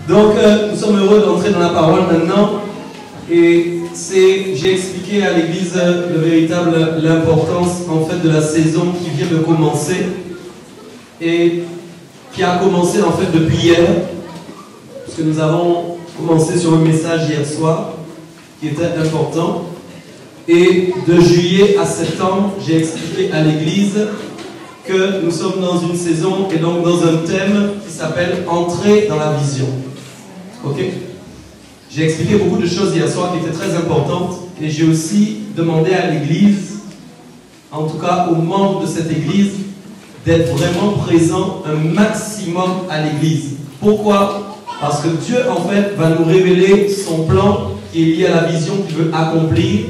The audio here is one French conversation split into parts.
Donc, nous sommes heureux d'entrer dans la parole maintenant. Et j'ai expliqué à l'église l'importance en fait de la saison qui vient de commencer et qui a commencé en fait depuis hier, parce que nous avons commencé sur un message hier soir qui était important. Et de juillet à septembre, j'ai expliqué à l'église que nous sommes dans une saison et donc dans un thème qui s'appelle entrer dans la vision. Ok? J'ai expliqué beaucoup de choses hier soir qui étaient très importantes et j'ai aussi demandé à l'église, en tout cas aux membres de cette église, d'être vraiment présents un maximum à l'église. Pourquoi? Parce que Dieu en fait va nous révéler son plan qui est lié à la vision qu'il veut accomplir.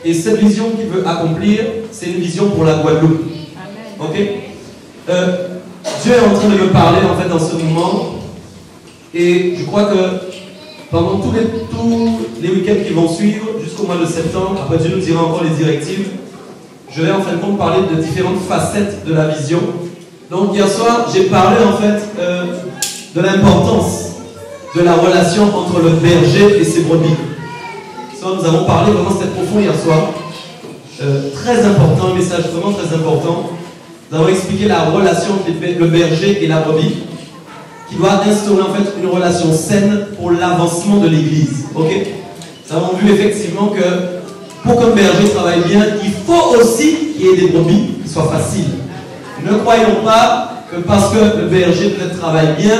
Et cette vision qu'il veut accomplir, c'est une vision pour la Guadeloupe. Ok? Dieu est en train de me parler en fait dans ce moment. Et je crois que pendant tous les week-ends qui vont suivre, jusqu'au mois de septembre, après Dieu nous dira encore les directives, je vais en fin de compte parler de différentes facettes de la vision. Donc hier soir, j'ai parlé en fait de l'importance de la relation entre le berger et ses brebis. Nous avons parlé, vraiment c'était profond hier soir. Très important, un message vraiment très important. Nous avons expliqué la relation entre le berger et la brebis, qui doit instaurer en fait une relation saine pour l'avancement de l'église. Ok? Nous avons vu effectivement que pour qu'un berger travaille bien, il faut aussi qu'il y ait des brebis qui soient faciles. Ne croyons pas que parce que le berger peut-être travaille bien,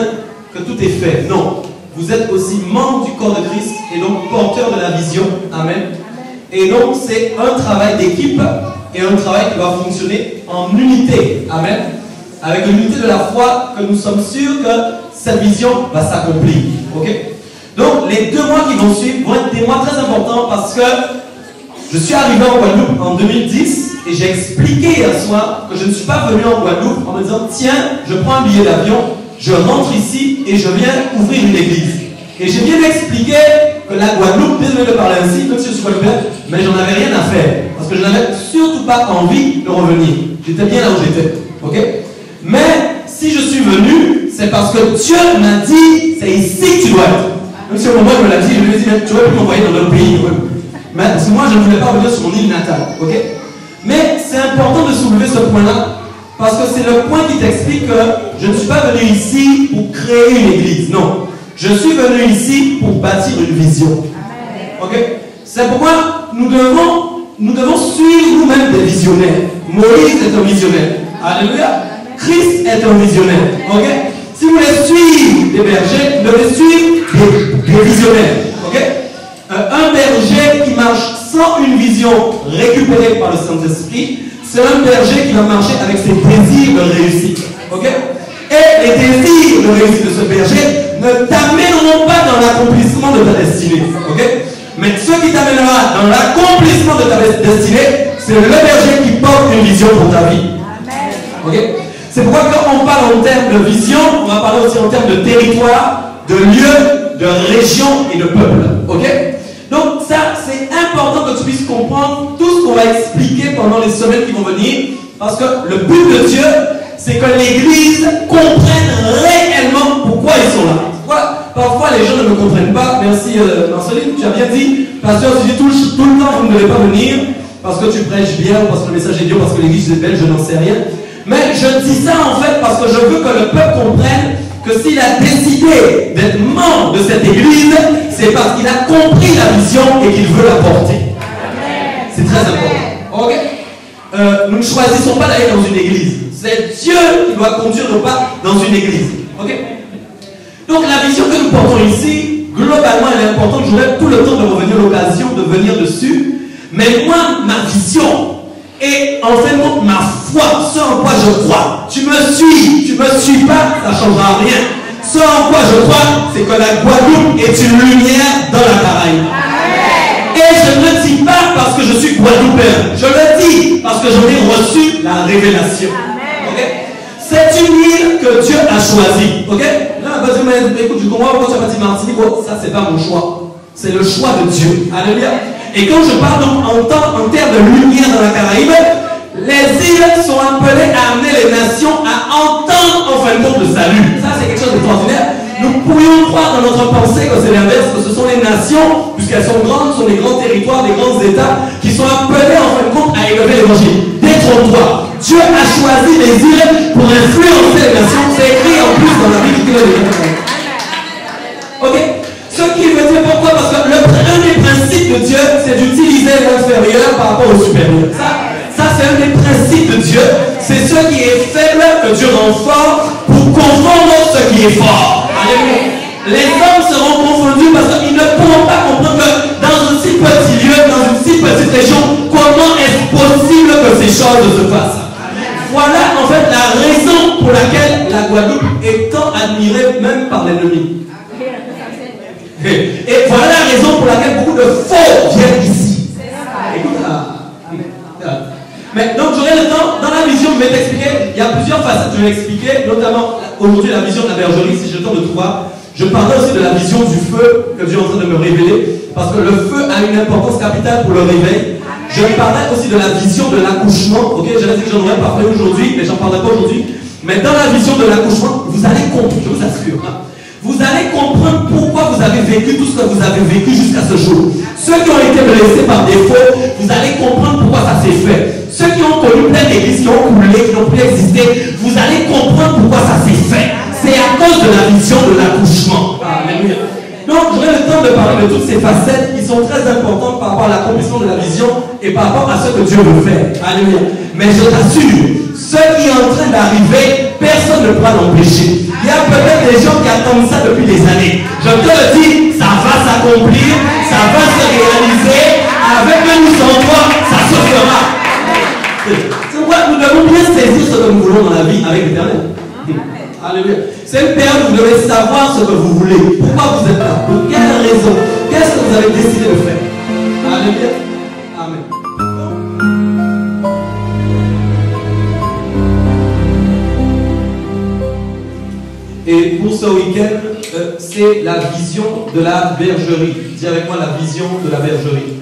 que tout est fait. Non. Vous êtes aussi membre du corps de Christ et donc porteur de la vision. Amen. Et donc c'est un travail d'équipe et un travail qui doit fonctionner en unité. Amen. Avec l'unité de la foi que nous sommes sûrs que cette vision va s'accomplir. Ok? Donc les 2 mois qui vont suivre vont être des mois très importants parce que je suis arrivé en Guadeloupe en 2010 et j'ai expliqué hier soir que je ne suis pas venu en Guadeloupe en me disant tiens, je prends un billet d'avion, je rentre ici et je viens ouvrir une église. Et j'ai bien expliqué que la Guadeloupe, désolé de parler ainsi, comme si je suis guadeloupéen, mais j'en avais rien à faire. Parce que je n'avais surtout pas envie de revenir. J'étais bien là où j'étais. Ok? Mais si je suis venu, c'est parce que Dieu m'a dit, c'est ici que tu dois être. Même si au moment où il me l'a dit, je lui ai dit, tu aurais pu m'envoyer dans d'autres pays. Mais parce que moi, je ne voulais pas revenir sur mon île natale. Ok? Mais c'est important de soulever ce point-là. Parce que c'est le point qui t'explique que je ne suis pas venu ici pour créer une église. Non. Je suis venu ici pour bâtir une vision. Ok? C'est pourquoi nous devons suivre nous-mêmes des visionnaires. Moïse est un visionnaire. Alléluia. Christ est un visionnaire. Ok? Si vous voulez suivre des bergers, vous devez suivre des visionnaires. Ok? Un berger qui marche sans une vision récupérée par le Saint-Esprit, c'est un berger qui va marcher avec ses désirs de réussite. Ok? Et les désirs de réussite de ce berger ne t'amèneront pas dans l'accomplissement de ta destinée. Ok? Mais ce qui t'amènera dans l'accomplissement de ta destinée, c'est le berger qui porte une vision pour ta vie. Ok? C'est pourquoi quand on parle en termes de vision, on va parler aussi en termes de territoire, de lieu, de région et de peuple. Ok? Donc ça, c'est important que tu puisses comprendre tout ce qu'on va expliquer pendant les semaines qui vont venir, parce que le but de Dieu, c'est que l'Église comprenne réellement pourquoi ils sont là. Parfois, les gens ne me comprennent pas. Merci Marceline, tu as bien dit, pasteur, tu dis tout le temps, vous ne devez pas venir, parce que tu prêches bien, parce que le message est dur, parce que l'Église est belle, je n'en sais rien. Mais je dis ça en fait parce que je veux que le peuple comprenne que s'il a décidé d'être membre de cette église, c'est parce qu'il a compris la vision et qu'il veut la porter. C'est très important. Ok? Nous ne choisissons pas d'aller dans une église. C'est Dieu qui doit conduire nos pas dans une église. Ok? Donc la vision que nous portons ici, globalement, elle est importante. Je n'aurai tout le temps de revenir l'occasion de venir dessus. Mais moi, ma vision et en fait, ma foi, ce en quoi je crois. Tu me suis pas, ça ne changera rien. Ce en quoi je crois, c'est que la Guadeloupe est une lumière dans la Caraïbe. Et je ne le dis pas parce que je suis guadeloupéen. Je le dis parce que j'en ai reçu la révélation. Okay? C'est une île que Dieu a choisie. Ok? Là, vas-y, mais écoute, je comprends pourquoi tu as pas dit Martinique. Ça, c'est pas mon choix. C'est le choix de Dieu. Alléluia. Et quand je parle donc en termes de lumière dans la Caraïbe, les îles sont appelées à amener les nations à entendre en fin de compte le salut. Ça, c'est quelque chose d'extraordinaire. Nous pourrions pourrions croire dans notre pensée que c'est l'inverse, que ce sont les nations, puisqu'elles sont grandes, sont les grands territoires, les grands États, qui sont appelés en fin de compte à élever l'évangile. Détrompe-toi. Dieu a choisi les îles pour influencer les nations. C'est écrit en plus dans la Bible qui le dit. Ok? Ce qui veut dire pourquoi? Parce que un des principes de Dieu, c'est d'utiliser l'inférieur par rapport au supérieur. Ça c'est un des principes de Dieu. C'est ce qui est faible que Dieu rend fort pour confondre ce qui est fort. Alléluia. Les hommes seront confondus parce qu'ils ne pourront pas comprendre que dans un si petit lieu, dans une si petite région, comment est-ce possible que ces choses se fassent? Voilà en fait la raison pour laquelle la Guadeloupe est tant admirée même par l'ennemi. Et voilà la raison pour laquelle beaucoup de faux viennent ici. Écoute, mais donc j'aurai le temps, dans la vision, je vais t'expliquer, il y a plusieurs facettes que je vais expliquer, notamment aujourd'hui la vision de la bergerie, si j'ai le temps de tout voir. Je parlerai aussi de la vision du feu que Dieu est en train de me révéler, parce que le feu a une importance capitale pour le réveil. Je parlerai aussi de la vision de l'accouchement, ok, j'avais dit que j'en aurais parlé aujourd'hui, mais j'en parlerai pas aujourd'hui. Mais dans la vision de l'accouchement, vous allez comprendre, je vous assure, vous allez comprendre pourquoi vous avez vécu tout ce que vous avez vécu jusqu'à ce jour. Ceux qui ont été blessés par défaut, vous allez comprendre pourquoi ça s'est fait. Ceux qui ont connu plein d'églises, qui ont coulé, qui n'ont plus existé, vous allez comprendre pourquoi ça s'est fait. C'est à cause de la vision de l'accouchement. Alléluia. Donc, j'aurai le temps de parler de toutes ces facettes qui sont très importantes par rapport à l'accomplissement de la vision et par rapport à ce que Dieu veut faire. Alléluia. Mais je t'assure, ce qui est en train d'arriver, personne ne pourra l'empêcher. Il y a peut-être des gens qui attendent ça depuis des années. Je te le dis, ça va s'accomplir, ça va se réaliser. Avec même ou sans toi, ça se fera. C'est pourquoi nous devons bien saisir ce que nous voulons dans la vie avec l'Éternel. Alléluia. C'est une période où vous devez savoir ce que vous voulez. Pourquoi vous êtes là? Pour quelle raison? Qu'est-ce que vous avez décidé de faire? Alléluia. Amen. Et pour ce week-end, c'est la vision de la bergerie. Dis avec moi la vision de la bergerie.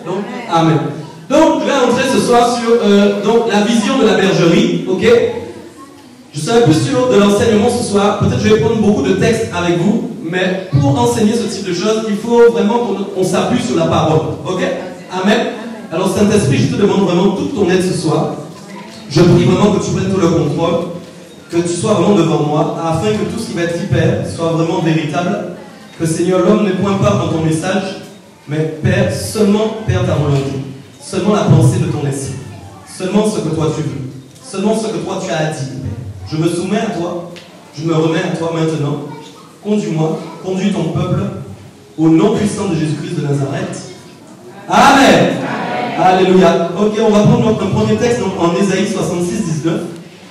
Donc, amen. Donc, je vais entrer ce soir sur donc, la vision de la bergerie. Ok? Je serai plus sûr de l'enseignement ce soir. Peut-être que je vais prendre beaucoup de textes avec vous. Mais pour enseigner ce type de choses, il faut vraiment qu'on s'appuie sur la parole. Ok? Amen. Alors, Saint-Esprit, je te demande vraiment toute ton aide ce soir. Je prie vraiment que tu prennes tout le contrôle. Que tu sois vraiment devant moi, afin que tout ce qui va être hyper soit vraiment véritable. Que Seigneur, l'homme ne pointe pas dans ton message, mais Père, seulement Père ta volonté, seulement la pensée de ton esprit, seulement ce que toi tu veux, seulement ce que toi tu as dit. Je me soumets à toi, je me remets à toi maintenant. Conduis-moi, conduis ton peuple, au nom puissant de Jésus-Christ de Nazareth. Amen. Alléluia. Ok, on va prendre notre premier texte donc, en Ésaïe 66, 19.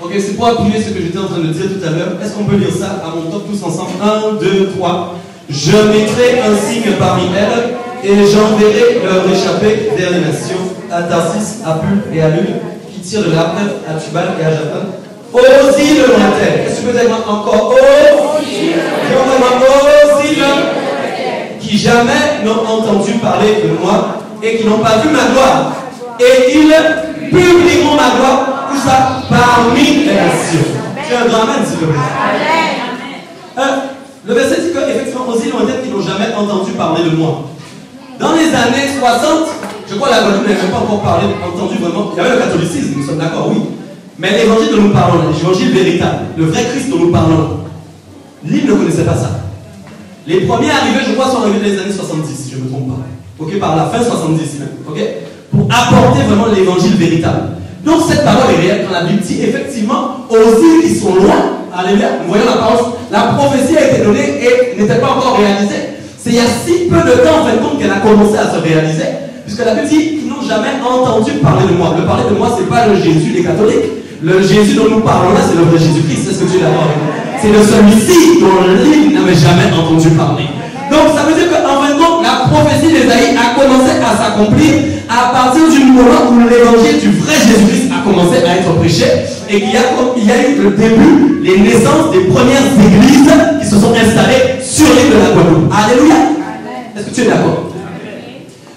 Ok, c'est pour appuyer ce que j'étais en train de dire tout à l'heure. Est-ce qu'on peut lire ça à mon top tous ensemble? 1, 2, 3. Je mettrai un signe parmi elles et j'enverrai leur échappée vers les nations, à Tarsis, à Pul et à Lul, qui tirent de l'Arneuf, à Tubal et à Japan. Aux îles lointaines. Qu'est-ce que tu peux dire encore? Aux îles qui jamais n'ont entendu parler de moi et qui n'ont pas vu ma gloire. Et ils publieront ma gloire. Où ça? Parmi les nations. Tu as un grand amen, s'il te plaît. Le verset dit qu'effectivement, aux îles lointaines qui n'ont jamais entendu parler de moi. Dans les années 60, je crois que la Guadeloupe n'avait pas encore entendu vraiment. Il y avait le catholicisme, nous sommes d'accord, oui. Mais l'évangile dont nous parlons, l'évangile véritable, le vrai Christ dont nous parlons, l'île ne connaissait pas ça. Les premiers arrivés, je crois, sont arrivés dans les années 70, si je ne me trompe pas. Ok, par la fin 70 même. Ok, pour apporter vraiment l'évangile véritable. Donc cette parole est réelle quand la Bible dit effectivement aux îles qui sont loin. Alléluia. Nous voyons la parole. La prophétie a été donnée et n'était pas encore réalisée. C'est il y a si peu de temps en fait compte qu'elle a commencé à se réaliser. Puisque la Bible dit qu'ils n'ont jamais entendu parler de moi. Le parler de moi, ce n'est pas le Jésus des catholiques. Le Jésus dont nous parlons là, c'est le vrai Jésus-Christ. C'est ce que tu es d'accord avec moi. C'est de celui-ci dont l'île n'avait jamais entendu parler. Donc ça veut dire qu'en fin de compte, la prophétie d'Ésaïe a commencé à s'accomplir à partir du moment où l'évangile du vrai Jésus-Christ a commencé à être prêché et qu'il y a eu le début, les naissances des premières églises qui se sont installées sur l'île de la Guadeloupe. Alléluia. Est-ce que tu es d'accord?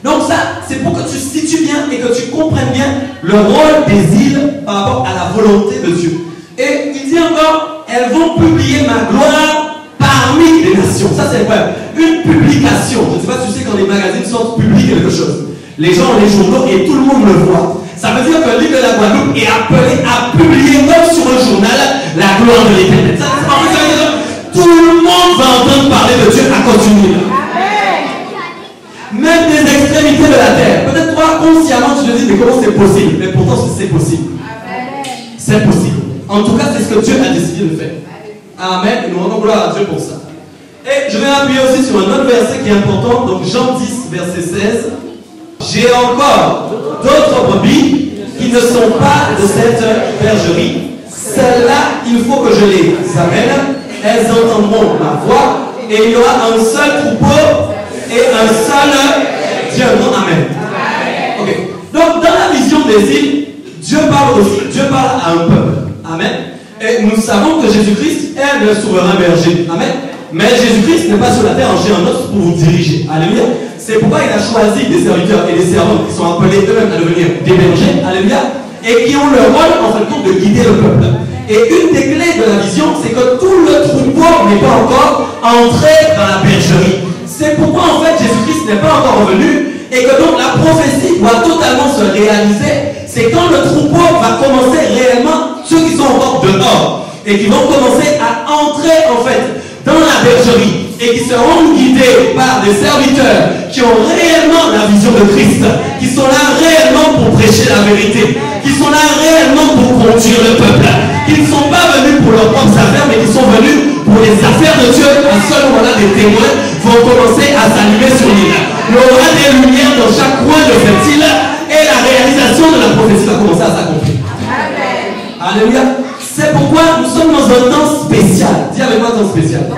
Donc ça, c'est pour que tu situes bien et que tu comprennes bien le rôle des îles par rapport à la volonté de Dieu. Et il dit encore, elles vont publier ma gloire parmi les nations. Ça, c'est incroyable. Une publication. Je ne sais pas si tu sais quand les magazines sortent, publient quelque chose. Les gens ont les journaux et tout le monde le voit. Ça veut dire que l'île de la Guadeloupe est appelée à publier, comme sur un journal, la gloire de l'Éternel. Ça veut dire que tout le monde va entendre parler de Dieu à cause d'une île. Même des extrémités de la terre. Peut-être toi, consciemment, tu te dis, mais comment c'est possible? Mais pourtant, c'est possible. C'est possible. En tout cas, c'est ce que Dieu a décidé de faire. Amen. Et nous rendons gloire à Dieu pour ça. Et je vais appuyer aussi sur un autre verset qui est important. Donc, Jean 10, verset 16. J'ai encore d'autres brebis qui ne sont pas de cette bergerie. Celles-là, il faut que je les amène. Elles entendront ma voix. Et il y aura un seul troupeau et un seul Dieu. Amen. Ok. Donc, dans la vision des îles, Dieu parle aussi. Dieu parle à un peuple. Amen. Et nous savons que Jésus-Christ est le souverain berger. Amen. Mais Jésus-Christ n'est pas sur la terre en chair en os pour vous diriger. Alléluia. C'est pourquoi il a choisi des serviteurs et des servantes qui sont appelés eux-mêmes à devenir des bergers. Alléluia. Et qui ont le rôle, en fin de compte, de guider le peuple. Et une des clés de la vision, c'est que tout le troupeau n'est pas encore entré dans la bergerie. C'est pourquoi, en fait, Jésus-Christ n'est pas encore revenu. Et que donc la prophétie doit totalement se réaliser. C'est quand le troupeau va commencer réellement, ceux qui sont encore dehors, et qui vont commencer à entrer, en fait, dans la bergerie, et qui seront guidés par des serviteurs qui ont réellement la vision de Christ, qui sont là réellement pour prêcher la vérité, qui sont là réellement pour conduire le peuple, qui ne sont pas venus pour leurs propres affaires, mais qui sont venus pour les affaires de Dieu. À ce moment-là, des témoins vont commencer à s'allumer sur l'île. Il y aura des lumières dans chaque coin de cette île, et la réalisation de la prophétie va commencer à s'accomplir. Alléluia. C'est pourquoi nous sommes dans un temps spécial. Dis avec moi temps spécial.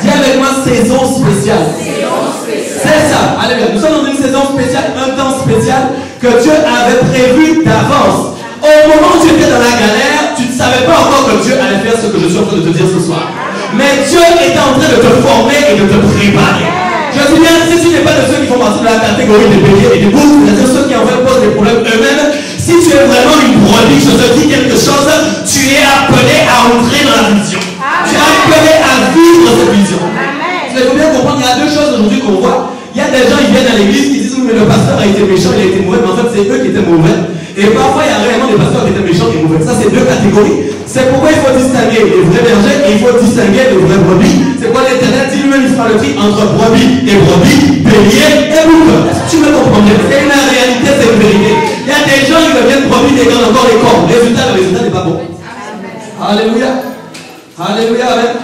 Dis avec moi saison spéciale. C'est ça. Alléluia. Nous sommes dans une saison spéciale, un temps spécial que Dieu avait prévu d'avance. Au moment où tu étais dans la galère, tu ne savais pas encore que Dieu allait faire ce que je suis en train de te dire ce soir. Mais Dieu était en train de te former et de te préparer. Je dis bien, si tu n'es pas de ceux qui font partie de la catégorie des béliers et des boucs, c'est-à-dire ceux qui en fait posent des problèmes eux-mêmes, si tu es vraiment une brebis, je te dis quelque chose, tu es appelé à entrer dans la vision. Tu es appelé à vivre cette vision. Vous devez bien comprendre, il y a deux choses aujourd'hui qu'on voit. Il y a des gens qui viennent à l'église qui disent, mais le pasteur a été méchant, il a été mauvais, mais en fait c'est eux qui étaient mauvais. Et parfois il y a réellement des pasteurs qui étaient méchants et mauvais. Ça c'est deux catégories. C'est pourquoi il faut distinguer les vrais bergers et il faut distinguer les vrais brebis. C'est quoi l'Éternel dit lui-même, il fera le tri entre brebis, béliers et boucs. Est-ce que tu me comprends bien? C'est une réalité, c'est une vérité. Il y a des gens qui deviennent brebis, des gars encore les corps. Le résultat n'est pas bon. Alléluia. Alléluia. Amen.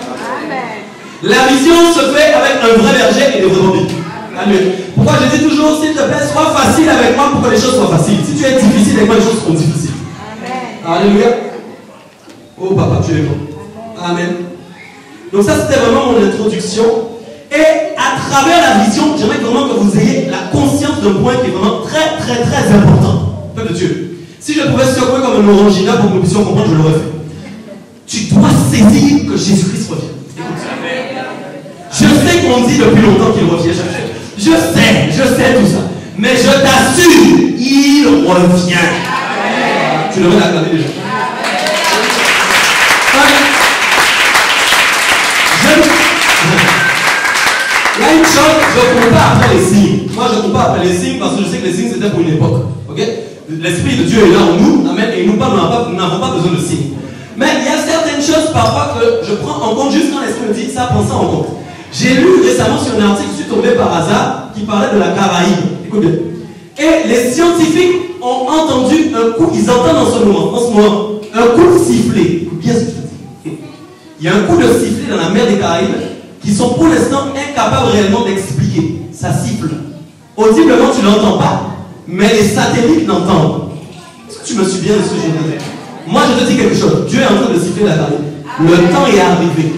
La vision se fait avec un vrai berger et des vrais brebis. Amen. Pourquoi je dis toujours, s'il te plaît, sois facile avec moi pour que les choses soient faciles. Si tu es difficile avec moi, les choses seront difficiles. Amen. Alléluia. Oh papa, tu es bon. Amen. Donc ça, c'était vraiment mon introduction. Et à travers la vision, j'aimerais vraiment que vous ayez la conscience d'un point qui est vraiment très, très, très important. Peuple de Dieu. Si je pouvais secouer comme un orangina pour que nous puissions comprendre, je l'aurais fait. Tu dois saisir que Jésus-Christ revient. Je sais qu'on dit depuis longtemps qu'il revient chaque jour. Je sais tout ça. Mais je t'assure, il revient. Amen. Tu devrais l'accorder déjà. Il y a une chose, je ne cours pas après les signes. Moi, je ne cours pas après les signes parce que je sais que les signes c'était pour une époque. Okay? L'Esprit de Dieu est là en nous. Amen. Et nous n'avons pas besoin de signes. Mais il y a certaines choses parfois que je prends en compte juste quand l'Esprit me dit ça, prends ça en compte. J'ai lu récemment sur un article, je suis tombé par hasard, qui parlait de la Caraïbe. Écoute bien. Et les scientifiques ont entendu un coup, ils entendent en ce moment, un coup de sifflet. Écoute bien ce que je dis. Il y a un coup de sifflet dans la mer des Caraïbes qui sont pour l'instant incapables réellement d'expliquer. Ça siffle. Audiblement, tu ne l'entends pas, mais les satellites l'entendent. Est-ce que tu me suis bien de ce que je veux dire? Moi, je te dis quelque chose. Dieu est en train de siffler la Caraïbe. Le temps est arrivé.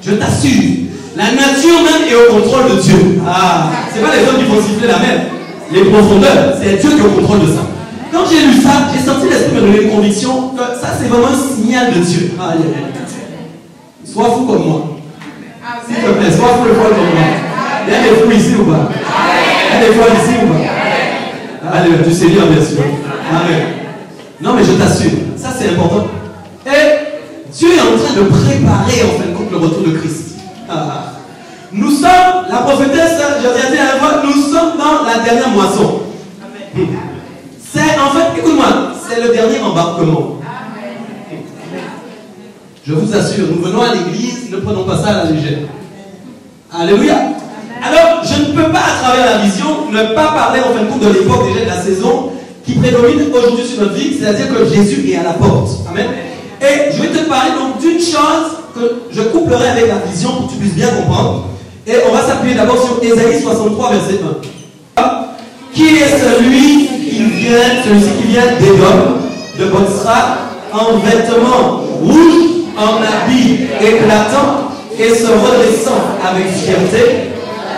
Je t'assure. La nature même est au contrôle de Dieu. Ah, c'est pas les hommes qui vont siffler la mer. Les profondeurs, c'est Dieu qui est au contrôle de ça. Quand j'ai lu ça, j'ai senti l'Esprit me donner une conviction que ça c'est vraiment un signal de Dieu. Ah, sois fou comme moi. S'il te plaît, sois fou et folle comme moi. Il y a des fous ici ou pas? Il y a des folles ici ou pas? Allez, du Seigneur bien sûr. Amen. Non mais je t'assure, ça c'est important. Et Dieu est en train de préparer en fin de compte le retour de Christ. Nous sommes, la prophétesse Josiane a dit, nous sommes dans la dernière moisson. C'est en fait, écoute-moi, c'est le dernier embarquement. Je vous assure, nous venons à l'église, ne prenons pas ça à la légère. Alléluia. Alors, je ne peux pas, à travers la vision, ne pas parler en fin de compte de l'époque déjà de la saison qui prédomine aujourd'hui sur notre vie, c'est-à-dire que Jésus est à la porte. Amen. Et je vais te parler donc d'une chose que je couplerai avec la vision pour que tu puisses bien comprendre. Et on va s'appuyer d'abord sur Ésaïe 63, verset 1. Qui est celui qui vient d'Édom, de Botsra, en vêtements rouges, en habit éclatant, et se redressant avec fierté,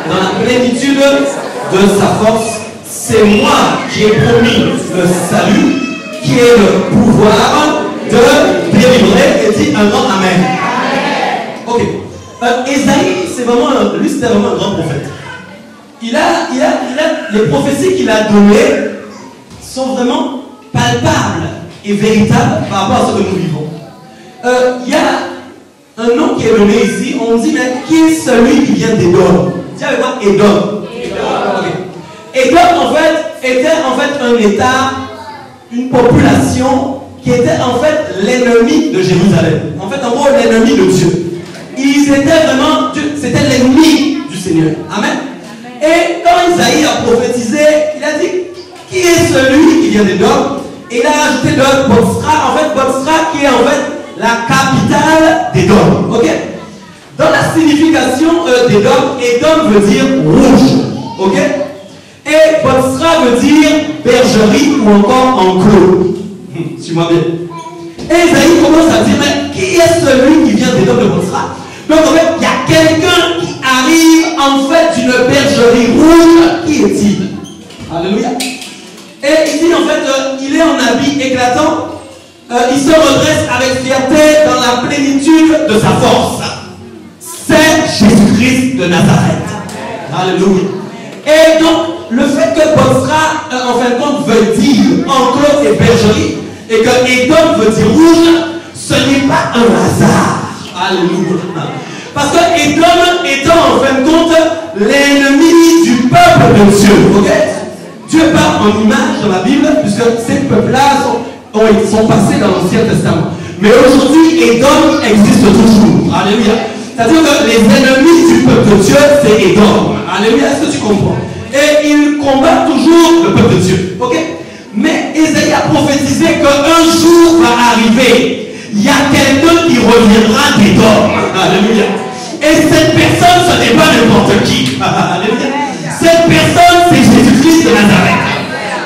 dans la plénitude de sa force? C'est moi qui ai promis le salut, qui ai le pouvoir de délivrer, et dit un grand Amen. Ok. Ésaïe, c'est vraiment, lui c'était vraiment un grand prophète. Les prophéties qu'il a données sont vraiment palpables et véritables par rapport à ce que nous vivons. Il y a un nom qui est donné ici, on dit, mais qui est celui qui vient d'Édom? Dis avec moi, Édom. Édom, en fait, était en fait un État, une population qui était en fait l'ennemi de Jérusalem. En fait, en gros, l'ennemi de Dieu. Ils étaient vraiment, c'était l'ennemi du Seigneur. Amen. Et quand Isaïe a prophétisé, il a dit, qui est celui qui vient d'Édom? Et il a ajouté de Botsra, en fait, Botsra qui est en fait la capitale d'Édom. Ok? Dans la signification d'Édom, Édom veut dire rouge. Ok? Et Botsra veut dire bergerie ou encore enclos. Suis-moi bien. Et Isaïe commence à dire, mais qui est celui qui vient d'Édom de Botsra? Donc en fait, il y a quelqu'un qui arrive en fait d'une bergerie rouge. Qui est-il? Alléluia. Et ici en fait, il est en habit éclatant. Il se redresse avec fierté dans la plénitude de sa force. C'est Jésus-Christ de Nazareth. Alléluia. Et donc, le fait que Botsra, en fin de compte, veut dire enclos et bergerie, et que Édom veut dire rouge, ce n'est pas un hasard. Alléluia. Parce que Édom étant en fin de compte l'ennemi du peuple de Dieu. Ok? Dieu parle en image dans la Bible, puisque ces peuples-là sont passés dans l'Ancien Testament. Mais aujourd'hui, Édom existe toujours. Alléluia. C'est-à-dire que les ennemis du peuple de Dieu, c'est Édom. Alléluia. Est-ce que tu comprends? Et ils combattent toujours le peuple de Dieu. Ok? Mais Ésaïe a prophétisé qu'un jour va arriver. Il y a quelqu'un qui reviendra d'Édom. Alléluia. Et cette personne, ce n'est pas n'importe qui. Alléluia. Cette personne, c'est Jésus-Christ de Nazareth.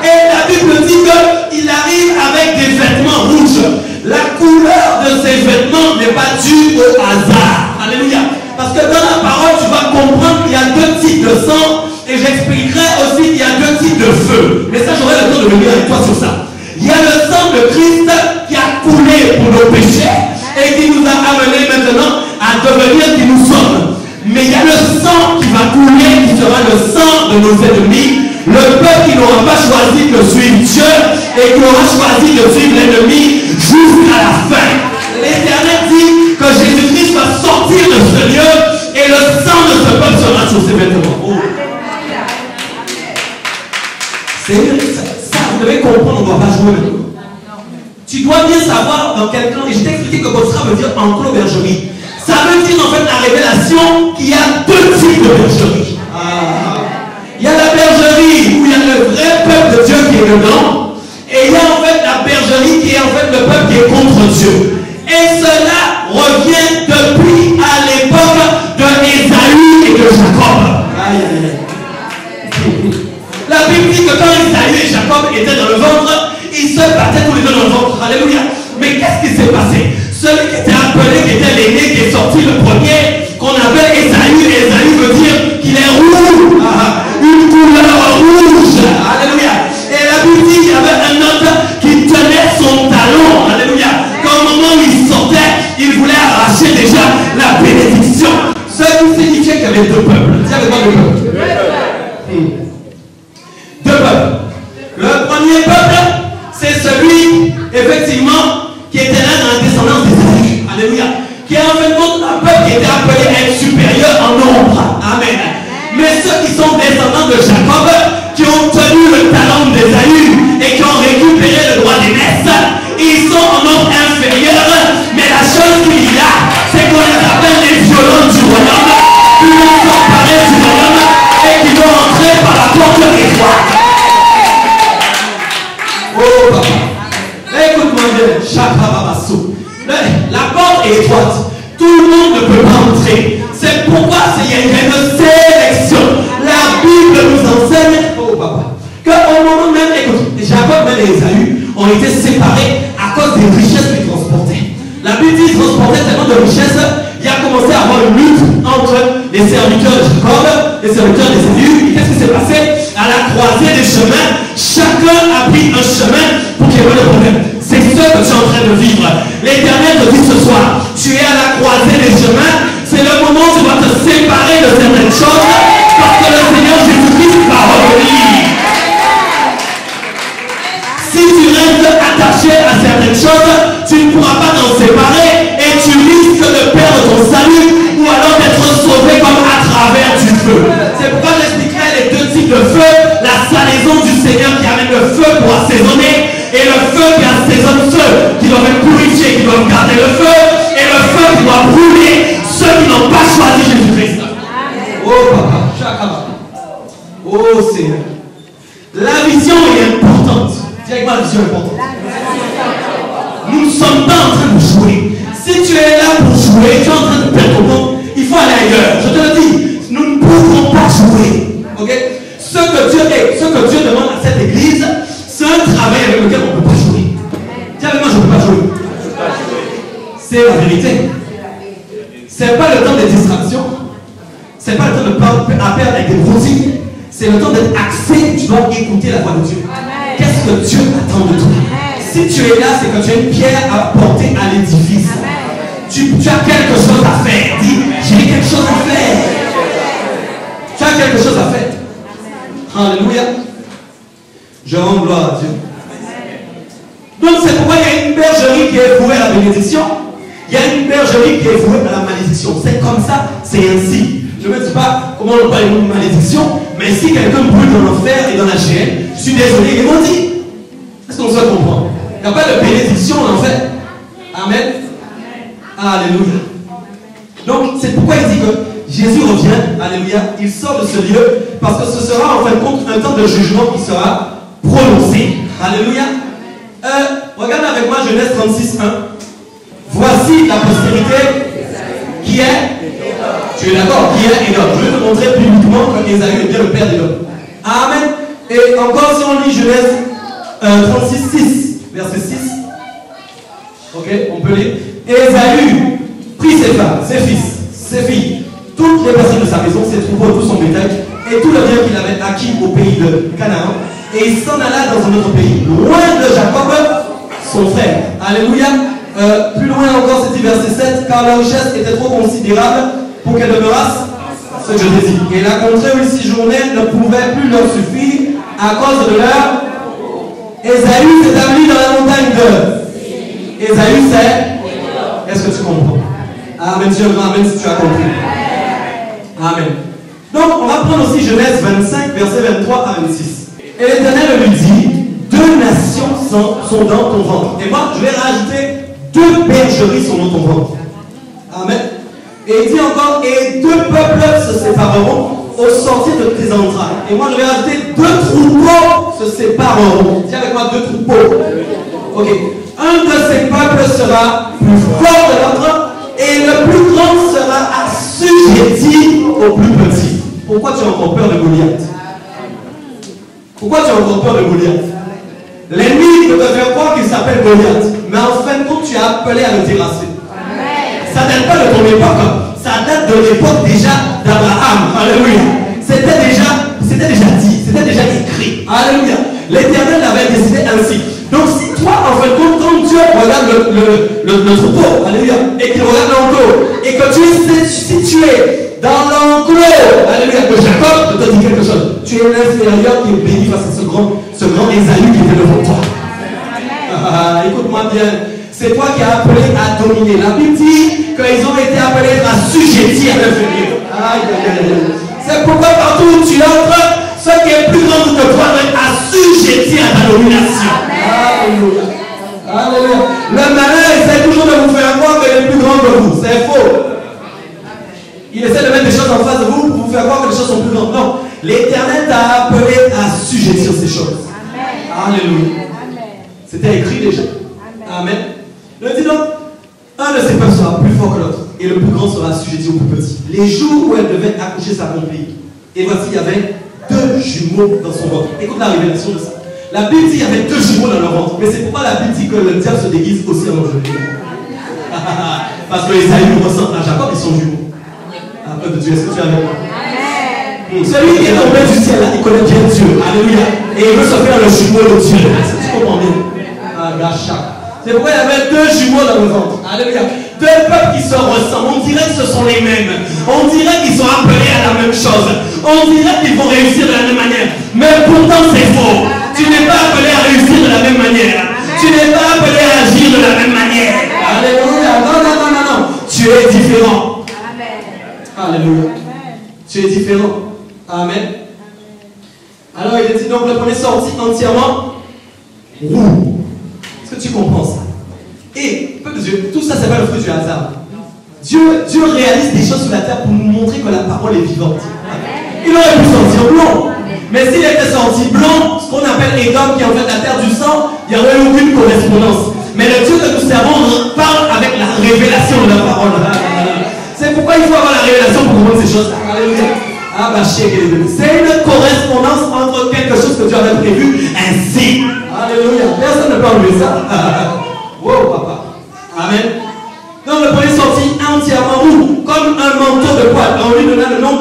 Et la Bible dit qu'il arrive avec des vêtements rouges. La couleur de ces vêtements n'est pas due au hasard. Alléluia. Parce que dans la parole, tu vas comprendre qu'il y a deux types de sang. Et j'expliquerai aussi qu'il y a deux types de feu. Mais ça, j'aurai le temps de venir avec toi sur ça. Il y a le sang de Christ qui a coulé pour nos péchés et qui nous a amenés maintenant à devenir qui nous sommes. Mais il y a le sang qui va couler, qui sera le sang de nos ennemis. Le peuple qui n'aura pas choisi de suivre Dieu et qui aura choisi de suivre l'ennemi jusqu'à la fin. L'Éternel dit que Jésus-Christ va sortir de ce lieu et le sang de ce peuple sera sur ses vêtements. Oh. Ça, vous devez comprendre, on ne doit pas jouer maintenant. Tu dois bien savoir dans quel clan, et je t'ai expliqué que Botsra veut dire enclos bergerie. Ça veut dire en fait la révélation qu'il y a deux types de bergerie. Il y a la bergerie où il y a le vrai peuple de Dieu qui est dedans, et il y a en fait la bergerie qui est en fait le peuple qui est contre Dieu. Et cela revient depuis à l'époque de Ésaü et de Jacob. La Bible dit que quand Ésaü et Jacob étaient dans le ventre, ils se battaient tous les deux dans le ventre. Alléluia. Mais qu'est-ce qui s'est passé? Celui qui était appelé, qui était l'aîné, qui est sorti le premier, qu'on appelle Ésaü. Ésaü veut dire qu'il est rouge. Une couleur rouge. Alléluia. Et la Bible dit qu'il y avait un autre qui tenait son talon. Alléluia. Qu'au moment où il sortait, il voulait arracher déjà la bénédiction. Ce qui signifiait qu'il y avait deux peuples. Dis avec moi deux peuples. Deux peuples. Le premier peuple, c'est celui, effectivement, qui était là dans la descendance d'Ésaü. Alléluia. qui étaient appelés à être supérieurs en nombre. Amen. Mais ceux qui sont descendants de Jacob, qui ont tenu le talent d'Ésaü et qui ont récupéré le droit d'aînesse, ils sont en nombre inférieur. Mais la chose qu'il y a, c'est qu'on les appelle les violents du royaume, qui vont s'emparer du royaume et qui vont entrer par la porte étroite. Oh papa, écoute-moi bien, Chakrababasso. La porte est étroite. Tout le monde ne peut pas entrer. C'est pourquoi il y a une sélection. La Bible nous enseigne, oh papa, qu'au moment même, écoute, Jacob même et Ésaü ont été séparés à cause des richesses qu'ils transportaient. La Bible dit qu'ils transportaient tellement de richesses, il a commencé à avoir une lutte entre les serviteurs de Jacob, les serviteurs d'Ésaü. Qu'est-ce qui s'est passé? À la croisée des chemins, chacun a pris un chemin pour qu'il y ait pas de problème. C'est ce que tu es en train de vivre. L'Éternel te dit ce soir, tu es à la croisée des chemins, c'est le moment où tu vas te séparer de certaines choses, parce que le Seigneur Jésus-Christ va revenir. Si tu restes attaché à certaines choses, tu ne pourras pas t'en séparer et tu risques de perdre ton salut ou alors d'être sauvé comme à travers du feu. C'est pourquoi j'expliquerai les deux types de feu, la salaison du Seigneur qui amène le feu pour assaisonner et le feu qui assaisonne ceux qui doivent être purifiés, qui doivent garder le feu, et le feu qui doit brûler ceux qui n'ont pas choisi Jésus-Christ. Oh papa, Chakaba. Oh Seigneur. La vision est importante. Dis avec moi, la vision est importante. Nous ne sommes pas en train de jouer. Si tu es là pour jouer, tu es en train de perdre ton temps, il faut aller ailleurs. Je te le dis, nous ne pouvons pas jouer. Ok? Ce que Dieu demande à cette église, c'est un travail avec lequel on ne peut pas jouer. Dis avec moi, je ne peux pas jouer. C'est la vérité. Ce n'est pas le temps des distractions. Ce n'est pas le temps de perdre avec des routines. C'est le temps d'être axé. Tu dois écouter la voix de Dieu. Qu'est-ce que Dieu attend de toi? Si tu es là, c'est que tu as une pierre à porter à l'édifice. Tu as quelque chose à faire. Dis, j'ai quelque chose à faire. Tu as quelque chose à faire. Alléluia. Je rends gloire à Dieu. Donc c'est pourquoi il y a une bergerie qui est vouée à la bénédiction. Il y a une bergerie qui est vouée à la malédiction. C'est comme ça, c'est ainsi. Je ne me dis pas comment on parle de malédiction, mais si quelqu'un brûle dans l'enfer et dans la chaîne, je suis désolé, il est maudit. Est-ce qu'on se comprend? Il n'y a pas de bénédiction en enfer. Amen. Alléluia. Donc c'est pourquoi il dit que Jésus revient, alléluia, il sort de ce lieu, parce que ce sera en fin de compte un temps de jugement qui sera prononcé. Alléluia. Regarde avec moi Genèse 36, 1. Voici la postérité qui est. Tu es d'accord? Qui est Édom. Je vais te montrer publiquement que Ésaü est bien le père d'Édom. Amen. Et encore si on lit Genèse 36, 6, verset 6. Ok, on peut lire. Ésaü prit ses femmes, ses fils, ses filles, toutes les personnes de sa maison, ses troupeaux, tout son bétail, et tout le bien qu'il avait acquis au pays de Canaan, et il s'en alla dans un autre pays, loin de Jacob, son frère. Alléluia. Plus loin encore, c'est dit verset 7, car la richesse était trop considérable pour qu'elle demeurasse ce que je désire. Et la contrée où ils séjournaient ne pouvait plus leur suffire à cause de leur. Ésaü s'établit dans la montagne de. Ésaü c'est. Est-ce que tu comprends? Amen, Dieu, amen si tu as compris. Amen. Donc, on va prendre aussi Genèse 25, verset 23 à 26. Et l'Éternel lui dit, 2 nations sont dans ton ventre. Et moi, je vais rajouter 2 bergeries sont dans ton ventre. Amen. Et il dit encore, et 2 peuples se sépareront au sortir de tes entrailles. Et moi, je vais rajouter 2 troupeaux se sépareront. Dis avec moi 2 troupeaux. Ok. Un de ces peuples sera plus fort que l'autre, et le plus grand sera assujetti au plus petit. Pourquoi tu as encore peur de Goliath? Pourquoi tu as encore peur de Goliath? L'ennemi peut te faire croire qu'il s'appelle Goliath, mais en fin de compte, tu es appelé à le terrasser. Ça ne date pas de ton époque, ça date de l'époque déjà d'Abraham. Alléluia. C'était déjà dit, c'était déjà écrit. Alléluia. L'Éternel avait décidé ainsi. Donc si toi, en fin de compte, quand Dieu regarde le troupeau, alléluia, et qu'il regarde l'enclos, et que tu es situé dans l'enclos, alléluia, de Jacob, je te dis quelque chose. Tu es l'inférieur qui est béni face à ce grand Ésaü qui était devant toi. Écoute-moi bien. C'est toi qui as appelé à dominer. La Bible dit qu'ils ont été appelés à assujettir le Seigneur. C'est pourquoi partout où tu entres, ce qui est plus grand que toi doit être assujetti à ta domination. Alléluia. Alléluia. Le malin essaie toujours de vous faire croire qu'il est plus grand que vous. C'est faux. Il essaie de mettre des choses en face de vous pour vous faire croire que les choses sont plus grandes. Non. L'Éternel t'a appelé à assujettir ces choses. Amen. Alléluia. C'était écrit déjà. Amen. Il dit donc, un de ses peuples sera plus fort que l'autre, et le plus grand sera assujetti au plus petit. Les jours où elle devait accoucher s'accomplirent. Et voici, il y avait 2 jumeaux dans son ventre. Écoute la révélation de ça. La Bible dit qu'il y avait 2 jumeaux dans leur ventre. Mais c'est pourquoi la Bible dit que le diable se déguise aussi en ange. Parce que Esaü ressemble à Jacob et son jumeau. Après de Dieu, est-ce que tu as avec moi? Celui qui est tombé du ciel, là, il connaît bien Dieu. Alléluia. Et il veut se faire le jumeau de Dieu. Est-ce que tu comprends bien? C'est pourquoi il y avait 2 jumeaux dans le ventre. Alléluia. 2 peuples qui se ressemblent. On dirait que ce sont les mêmes. On dirait qu'ils sont appelés à la même chose. On dirait qu'ils vont réussir de la même manière. Mais pourtant c'est faux. Tu n'es pas appelé à réussir de la même manière. Tu n'es pas appelé à agir de la même manière. Alléluia. Non, non, non, non, non. Tu es différent. Alléluia. Tu es différent. Amen. Alors il est dit donc le premier sorti entièrement roux. Est-ce que tu comprends ça? Et, peu de Dieu, tout ça c'est pas le fruit du hasard. Dieu réalise des choses sur la terre pour nous montrer que la parole est vivante. Il aurait pu sortir blond. Mais s'il était sorti blanc, ce qu'on appelle Édom, qui est en fait la terre du sang, il n'y aurait aucune correspondance. Mais le Dieu que nous servons parle avec la révélation de la parole. C'est pourquoi il faut avoir la révélation pour comprendre ces choses. Alléluia. Ah bah c'est une correspondance entre quelque chose que Dieu avait prévu ainsi. Alléluia. Personne ne peut enlever ça. Wow, papa. Amen. Donc le premier sortit entièrement roux, comme un manteau de poil. On lui donna le nom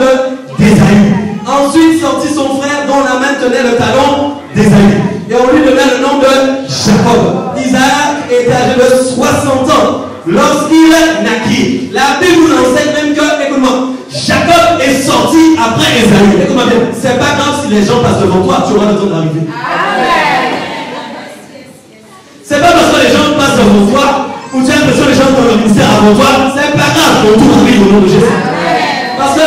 d'Ésaü. Ensuite sortit son frère dont la main tenait le talon d'Ésaü. Et on lui donna le nom de Jacob. Isaac était âgé de 60 ans lorsqu'il naquit. La Bible nous enseigne même que, écoute-moi, Jacob est sorti après Ésaü. Écoute-moi bien, c'est pas grave si les gens passent devant toi, tu auras le temps d'arriver. C'est pas parce que les gens passent devant toi ou tu as l'impression que les gens dans le ministère avant toi, c'est pas grave, ton tour arrive au nom de Jésus. Parce que,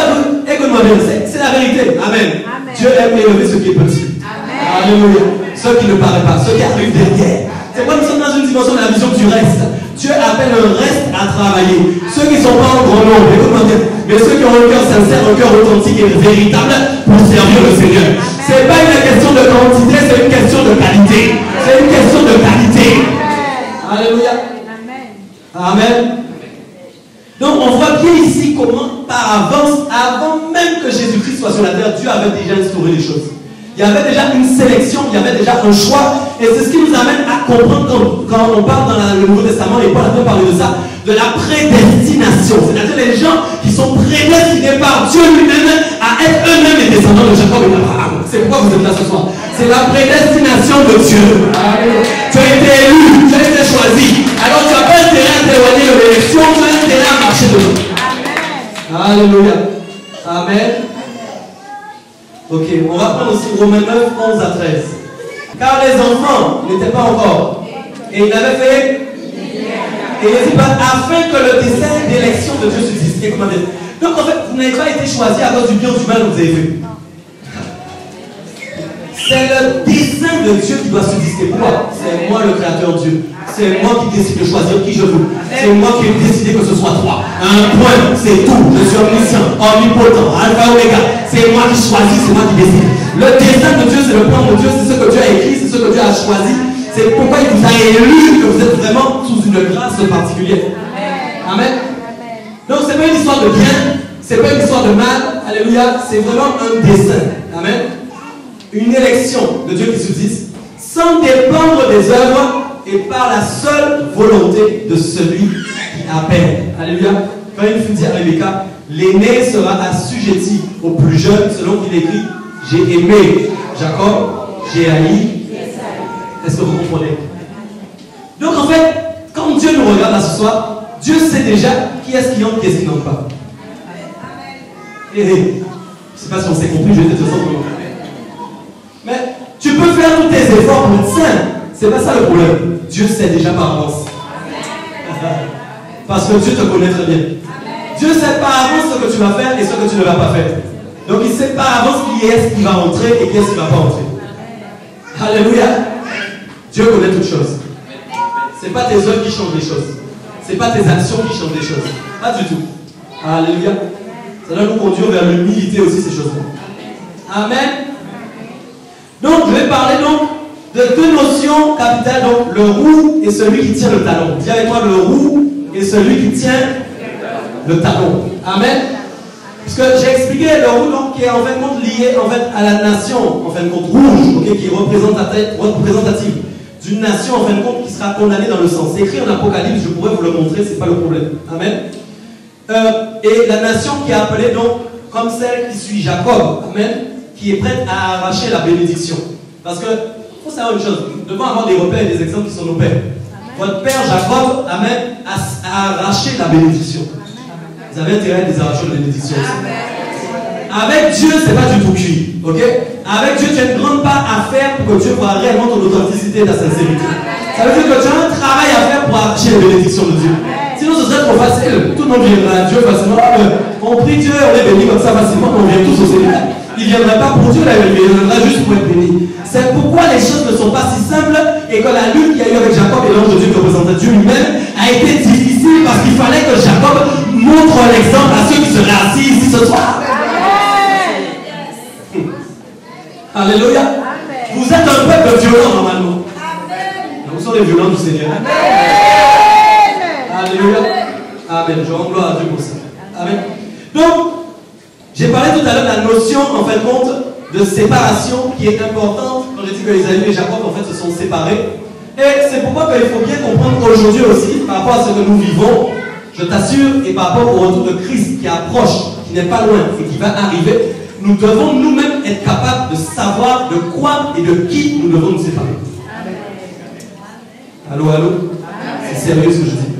écoute-moi bien, c'est la vérité. Amen. Dieu aime élever ceux qui est petit. Alléluia. Ceux qui ne paraissent pas, ceux qui arrivent derrière. C'est pourquoi nous sommes dans une dimension de la vision du reste. Dieu appelle un reste à travailler. Ceux qui ne sont pas en grand nombre, écoute-moi bien, mais ceux qui ont un cœur sincère, un cœur authentique et véritable pour servir le Seigneur. Ce n'est pas une question de quantité, c'est une question de qualité. C'est une question de qualité. Alléluia. Amen. Donc on voit bien ici comment par avance, avant même que Jésus-Christ soit sur la terre, Dieu avait déjà instauré les choses. Il y avait déjà une sélection, il y avait déjà un choix. Et c'est ce qui nous amène à comprendre quand on parle dans le Nouveau Testament, et Paul a bien parlé de ça, de la prédestination. C'est-à-dire les gens qui sont prédestinés par Dieu lui-même à être eux-mêmes les descendants de Jacob et d'Abraham. C'est pourquoi vous êtes là ce soir. C'est la prédestination de Dieu. Tu as été élu, tu as été choisi. Alors tu n'as pas intérêt à t'éloigner de l'élection, tu as intérêt à marcher devant. Alléluia. Amen. Ok, on va prendre aussi Romains 9, 11 à 13. Car les enfants n'étaient pas encore. Et il avait fait. Et il dit pas afin que le dessein d'élection de Dieu subsiste. Donc en fait, vous n'avez pas été choisi à cause du bien ou du mal que vous avez fait. C'est le dessein de Dieu qui doit subsister. Pourquoi? C'est moi le créateur Dieu. C'est moi qui décide de choisir qui je veux. C'est moi qui ai décidé que ce soit toi. Un point, c'est tout. Je suis omniscient, omnipotent, alpha, oméga. C'est moi qui choisis, c'est moi qui décide. Le dessein de Dieu, c'est le plan de Dieu, c'est ce que Dieu a écrit, c'est ce que Dieu a choisi. C'est pourquoi il vous a élu, que vous êtes vraiment sous une grâce particulière. Amen. Donc c'est pas une histoire de bien, c'est pas une histoire de mal. Alléluia. C'est vraiment un dessein. Amen. Une élection de Dieu qui subsiste sans dépendre des œuvres et par la seule volonté de celui qui appelle. Alléluia. Quand il fut dit à Rebecca, l'aîné sera assujetti au plus jeune, selon qu'il écrit, j'ai aimé Jacob, j'ai haï. Est-ce que vous comprenez? Donc en fait, quand Dieu nous regarde là ce soir, Dieu sait déjà qui est-ce qui entre, qui est-ce qui n'entre pas. Je ne sais pas si on s'est compris, je vais te dire ça. Mais tu peux faire tous tes efforts pour être saint. C'est pas ça le problème. Dieu sait déjà par avance. Parce que Dieu te connaît très bien. Dieu sait par avance ce que tu vas faire et ce que tu ne vas pas faire. Donc il sait par avance qui est-ce qui va entrer et qui est-ce qui ne va pas entrer. Alléluia. Dieu connaît toutes choses. Ce n'est pas tes œuvres qui changent les choses. Ce n'est pas tes actions qui changent les choses. Pas du tout. Alléluia. Ça doit nous conduire vers l'humilité aussi, ces choses-là. Amen. Donc, je vais parler donc de deux notions capitales. Donc, le roux et celui qui tient le talon. Dis avec moi le roux et celui qui tient le talon. Amen. Parce que j'ai expliqué le roux donc, qui est en fin de compte lié en fait, à la nation, en fin de compte rouge, okay, qui est représentative d'une nation en fin de compte qui sera condamnée dans le sang. C'est écrit en Apocalypse, je pourrais vous le montrer, c'est pas le problème. Amen. Et la nation qui est appelée donc comme celle qui suit Jacob, amen, qui est prête à arracher la bénédiction. Parce que, il faut savoir une chose, nous devons avoir des repères et des exemples qui sont nos pères. Votre père Jacob, amen, a arraché la bénédiction. Vous avez intérêt à les arracher la bénédiction aussi. Avec Dieu, c'est pas du tout cuit. Ok? Avec Dieu, tu as une grande part à faire pour que Dieu voit réellement ton authenticité et ta sincérité. Ça veut dire que tu as un travail à faire pour arracher les bénédictions de Dieu. Sinon, ce serait trop facile. Tout le monde viendra à Dieu facilement. On prie Dieu, on est béni comme ça facilement, on vient tous au Seigneur. Il ne viendra pas pour Dieu, là, il viendra juste pour être béni. C'est pourquoi les choses ne sont pas si simples et que la lutte qu'il y a eu avec Jacob et l'ange de Dieu qui représentait Dieu lui-même a été difficile parce qu'il fallait que Jacob montre l'exemple à ceux qui seraient assis ici ce soir. Alléluia. Amen. Vous êtes un peuple violent normalement. Amen. Vous serez les violents du Seigneur. Amen. Alléluia. Amen. Je rends gloire à Dieu pour ça. Amen. Donc, j'ai parlé tout à l'heure de la notion, en fin de compte, de séparation qui est importante. Quand j'ai dit que Esaü et Jacob, en fait, se sont séparés. Et c'est pourquoi il faut bien comprendre qu'aujourd'hui aussi, par rapport à ce que nous vivons, je t'assure, et par rapport au retour de Christ qui approche, qui n'est pas loin et qui va arriver, nous devons nous-mêmes être capables de savoir de quoi et de qui nous devons nous séparer. Allô, allô? C'est sérieux ce que je dis.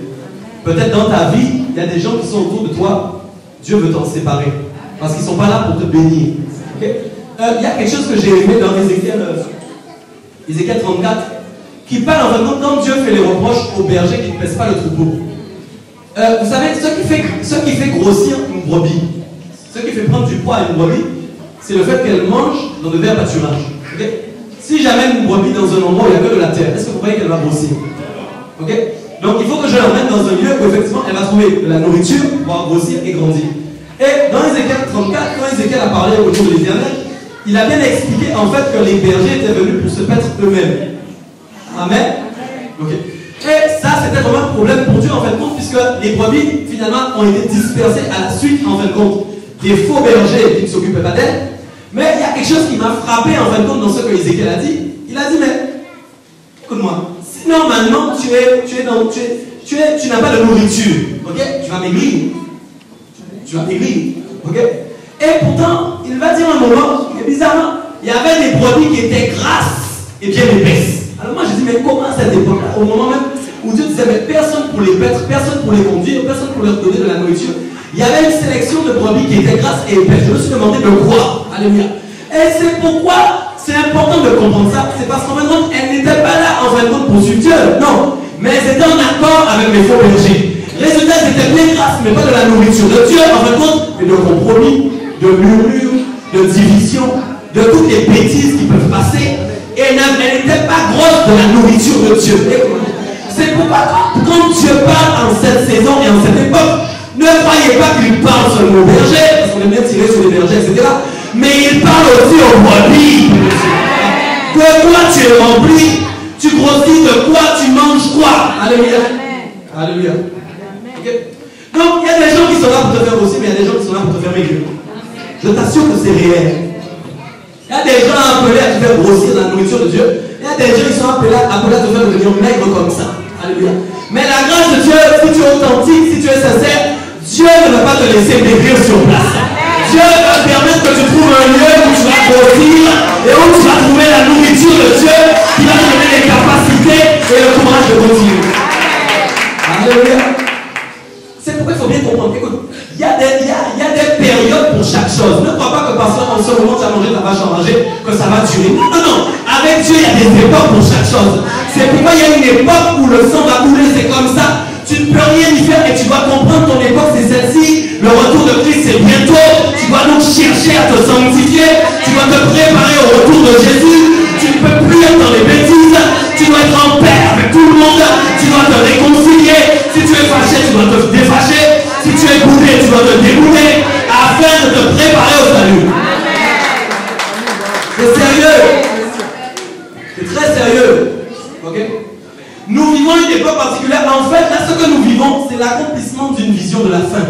Peut-être dans ta vie, il y a des gens qui sont autour de toi. Dieu veut t'en séparer. Parce qu'ils ne sont pas là pour te bénir. Okay? Il y a quelque chose que j'ai aimé dans Ézéchiel 34 qui parle en fait quand Dieu fait les reproches aux bergers qui ne pèsent pas le troupeau. Vous savez, ce qui fait grossir une brebis, ce qui fait prendre du poids à une brebis, c'est le fait qu'elle mange dans de verts pâturages. Okay? Si j'amène une brebis dans un endroit où il n'y a que de la terre, est-ce que vous croyez qu'elle va grossir? Okay? Donc il faut que je l'emmène dans un lieu où effectivement elle va trouver de la nourriture pour pouvoir grossir et grandir. Et dans Ézéchiel 34, quand Ézéchiel a parlé autour de l'Éternel, il a bien expliqué en fait que les bergers étaient venus pour se paître eux-mêmes. Amen. Okay. Et ça, c'était vraiment un problème pour Dieu en fin de compte, puisque les brebis, finalement, ont été dispersées à la suite, en fin de compte, des faux bergers qui ne s'occupaient pas d'elles. Mais il y a quelque chose qui m'a frappé, en fin de compte, dans ce que Ézéchiel a dit. Il a dit, mais, écoute-moi, si normalement, tu n'as pas de nourriture, ok? Tu vas maigrir. Tu vas maigrir, ok? Et pourtant, il va dire un moment, et bizarrement, il y avait des brebis qui étaient grasses et bien épaisses. Alors moi je dis, mais comment à cette époque-là, au moment même où Dieu disait, mais personne pour les paître, personne pour les conduire, personne pour leur donner de la nourriture, il y avait une sélection de brebis qui étaient grasses et épaisses. Je me suis demandé de quoi. Alléluia. Et c'est pourquoi c'est important de comprendre ça. C'est parce qu'en fin de compte, elles n'étaient pas là en fin de compte pour suivre Dieu. Non. Mais elles étaient en accord avec les faux bergers. Résultat, elles étaient bien grasses, mais pas de la nourriture de Dieu en fin de compte, mais de compromis, de murmures, de division, de toutes les bêtises qui peuvent passer. Et elle n'était pas grosse de la nourriture de Dieu. C'est pourquoi, quand Dieu parle en cette saison et en cette époque, ne croyez pas qu'il parle seulement aux bergers, parce qu'on aime bien tirer sur les bergers, etc. Mais il parle aussi aux brebis. De quoi tu es rempli, tu grossis, de quoi tu manges quoi. Alléluia. Alléluia. Okay. Donc, il y a des gens qui sont là pour te faire grossir, mais il y a des gens qui sont là pour te faire maigrir. Je t'assure que c'est réel. Il y a des gens appelés à te faire grossir dans la nourriture de Dieu. Il y a des gens qui sont appelés à te faire devenir maigre comme ça. Alléluia. Mais la grâce de Dieu, si tu es authentique, si tu es sincère, Dieu ne va pas te laisser maigrir sur place. Dieu va permettre que tu trouves un lieu où tu vas grossir et où tu vas trouver la nourriture de Dieu qui va te donner les capacités et le courage de continuer. Alléluia. C'est pourquoi il faut bien comprendre. Écoute, il y a des périodes pour chaque chose. Ne crois pas que parce qu'en ce moment tu as mangé ta vache enragée, que ça va durer. Non, non, non. Avec Dieu, il y a des époques pour chaque chose. C'est pourquoi il y a une époque où le sang va couler, c'est comme ça. Tu ne peux rien rien y faire et tu dois comprendre ton époque, c'est celle-ci. Le retour de Christ, c'est bientôt. Tu dois donc chercher à te sanctifier. Tu dois te préparer au retour de Jésus. Tu ne peux plus être dans les bêtises. Tu dois être en paix avec tout le monde. Tu dois te réconcilier. Si tu es fâché, tu dois te défâcher. Si tu es boudé, tu dois te débouder afin de te préparer au salut. C'est sérieux. C'est très sérieux. Ok? Nous vivons une époque particulière. En fait, là, ce que nous vivons, c'est l'accomplissement d'une vision de la fin.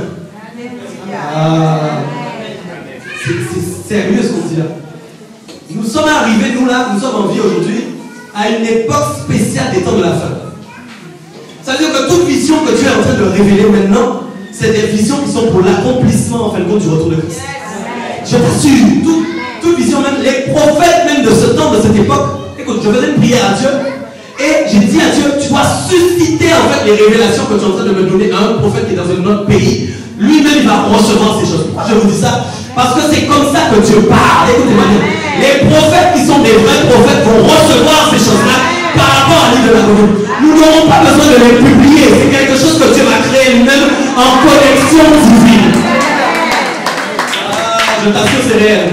C'est sérieux ce qu'on dit là. Nous sommes arrivés, nous là, nous sommes en vie aujourd'hui, à une époque spéciale des temps de la fin. Ça veut dire que toute vision que tu es en train de révéler maintenant, c'est des visions qui sont pour l'accomplissement en fin de compte du retour de Christ. Je t'assure, toute vision, même les prophètes même de ce temps, de cette époque, écoute, je faisais une prière à Dieu et j'ai dit à Dieu, tu dois susciter en fait les révélations que tu es en train de me donner à un prophète qui est dans un autre pays. Lui-même, il va recevoir ces choses. Pourquoi je vous dis ça? Parce que c'est comme ça que Dieu parle. Écoutez-moi bien. Les prophètes qui sont des vrais prophètes vont recevoir ces choses-là par rapport à l'île de la Guadeloupe. Nous n'aurons pas besoin de les publier. C'est quelque chose que Dieu va créer lui-même en connexion divine. Je t'assure, c'est réel.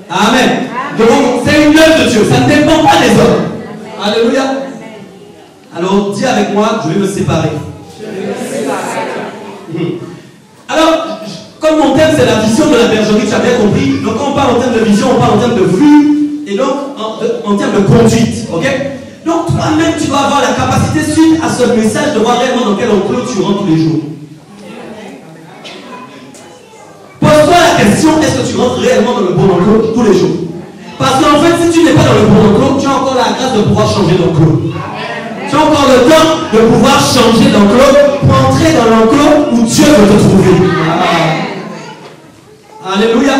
Amen. Donc, c'est une œuvre de Dieu. Ça ne dépend pas des hommes. Alléluia. Alors, dis avec moi, je vais me séparer. Alors, comme mon thème c'est la vision de la bergerie, tu as bien compris. Donc quand on parle en termes de vision, on parle en termes de vue et donc en termes de conduite. Ok? Donc toi-même, tu dois avoir la capacité suite à ce message de voir réellement dans quel enclos tu rentres tous les jours. Pose-toi la question, est-ce que tu rentres réellement dans le bon enclos tous les jours? Parce qu'en fait, si tu n'es pas dans le bon enclos, tu as encore la grâce de pouvoir changer d'enclos. Tu as encore le temps de pouvoir changer d'enclos pour entrer dans l'enclos où Dieu veut te trouver. Alléluia.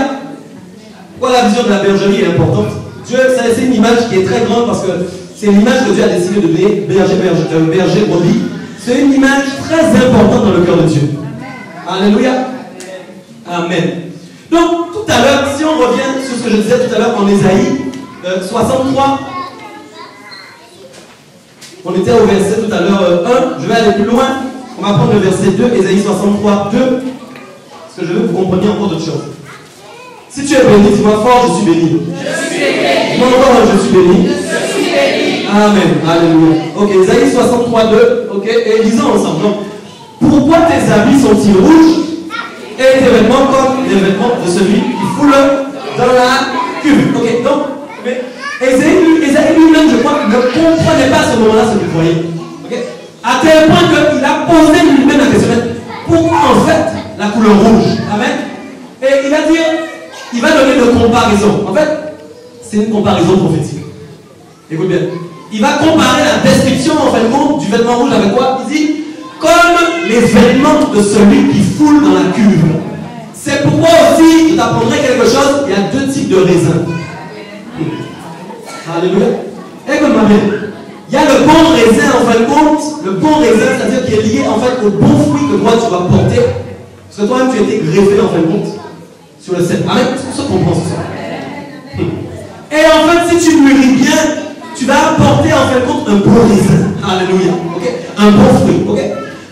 Pourquoi la vision de la bergerie est importante? Dieu, c'est une image qui est très grande parce que c'est l'image que Dieu a décidé de donner, berger, brebis. C'est une image très importante dans le cœur de Dieu. Alléluia. Amen. Donc, tout à l'heure, si on revient sur ce que je disais tout à l'heure en Ésaïe 63, on était au verset tout à l'heure 1, je vais aller plus loin. On va prendre le verset 2, Ésaïe 63, 2, parce que je veux que vous compreniez encore d'autres choses. Si tu es béni, dis-moi fort, je suis béni. Je suis béni. Dis-moi encore, je suis béni. Je suis béni. Amen. Alléluia. Ok, Ésaïe 63, 2. Ok, et lisons ensemble. Donc, pourquoi tes habits sont-ils rouges et tes vêtements comme les vêtements de celui qui foule dans la cuve? Ok, donc, mais Ésaïe lui-même, je crois, ne comprenait pas à ce moment-là ce qu'il voyait. Ok, à tel point qu'il a posé lui-même la question, pourquoi en fait la couleur rouge? Amen. Et il va dire, il va donner de comparaison. En fait, c'est une comparaison prophétique. Écoute bien. Il va comparer la description en fin de compte du vêtement rouge avec quoi? Il dit, comme les vêtements de celui qui foule dans la cuve. C'est pourquoi aussi, je t'apprendrai quelque chose, il y a deux types de raisins. Alléluia. Écoute-moi bien. Il y a le bon raisin en fin de compte. Le bon raisin, c'est-à-dire qui est lié en fait au bon fruit que toi tu vas porter. Parce que toi-même tu as été greffé en fin de compte sur le cep. Amen. C'est pour ça qu'on pense ça. Et en fait, si tu mûris bien, tu vas apporter en fin de compte un bon raisin. Alléluia. Ok? Un bon fruit. Ok?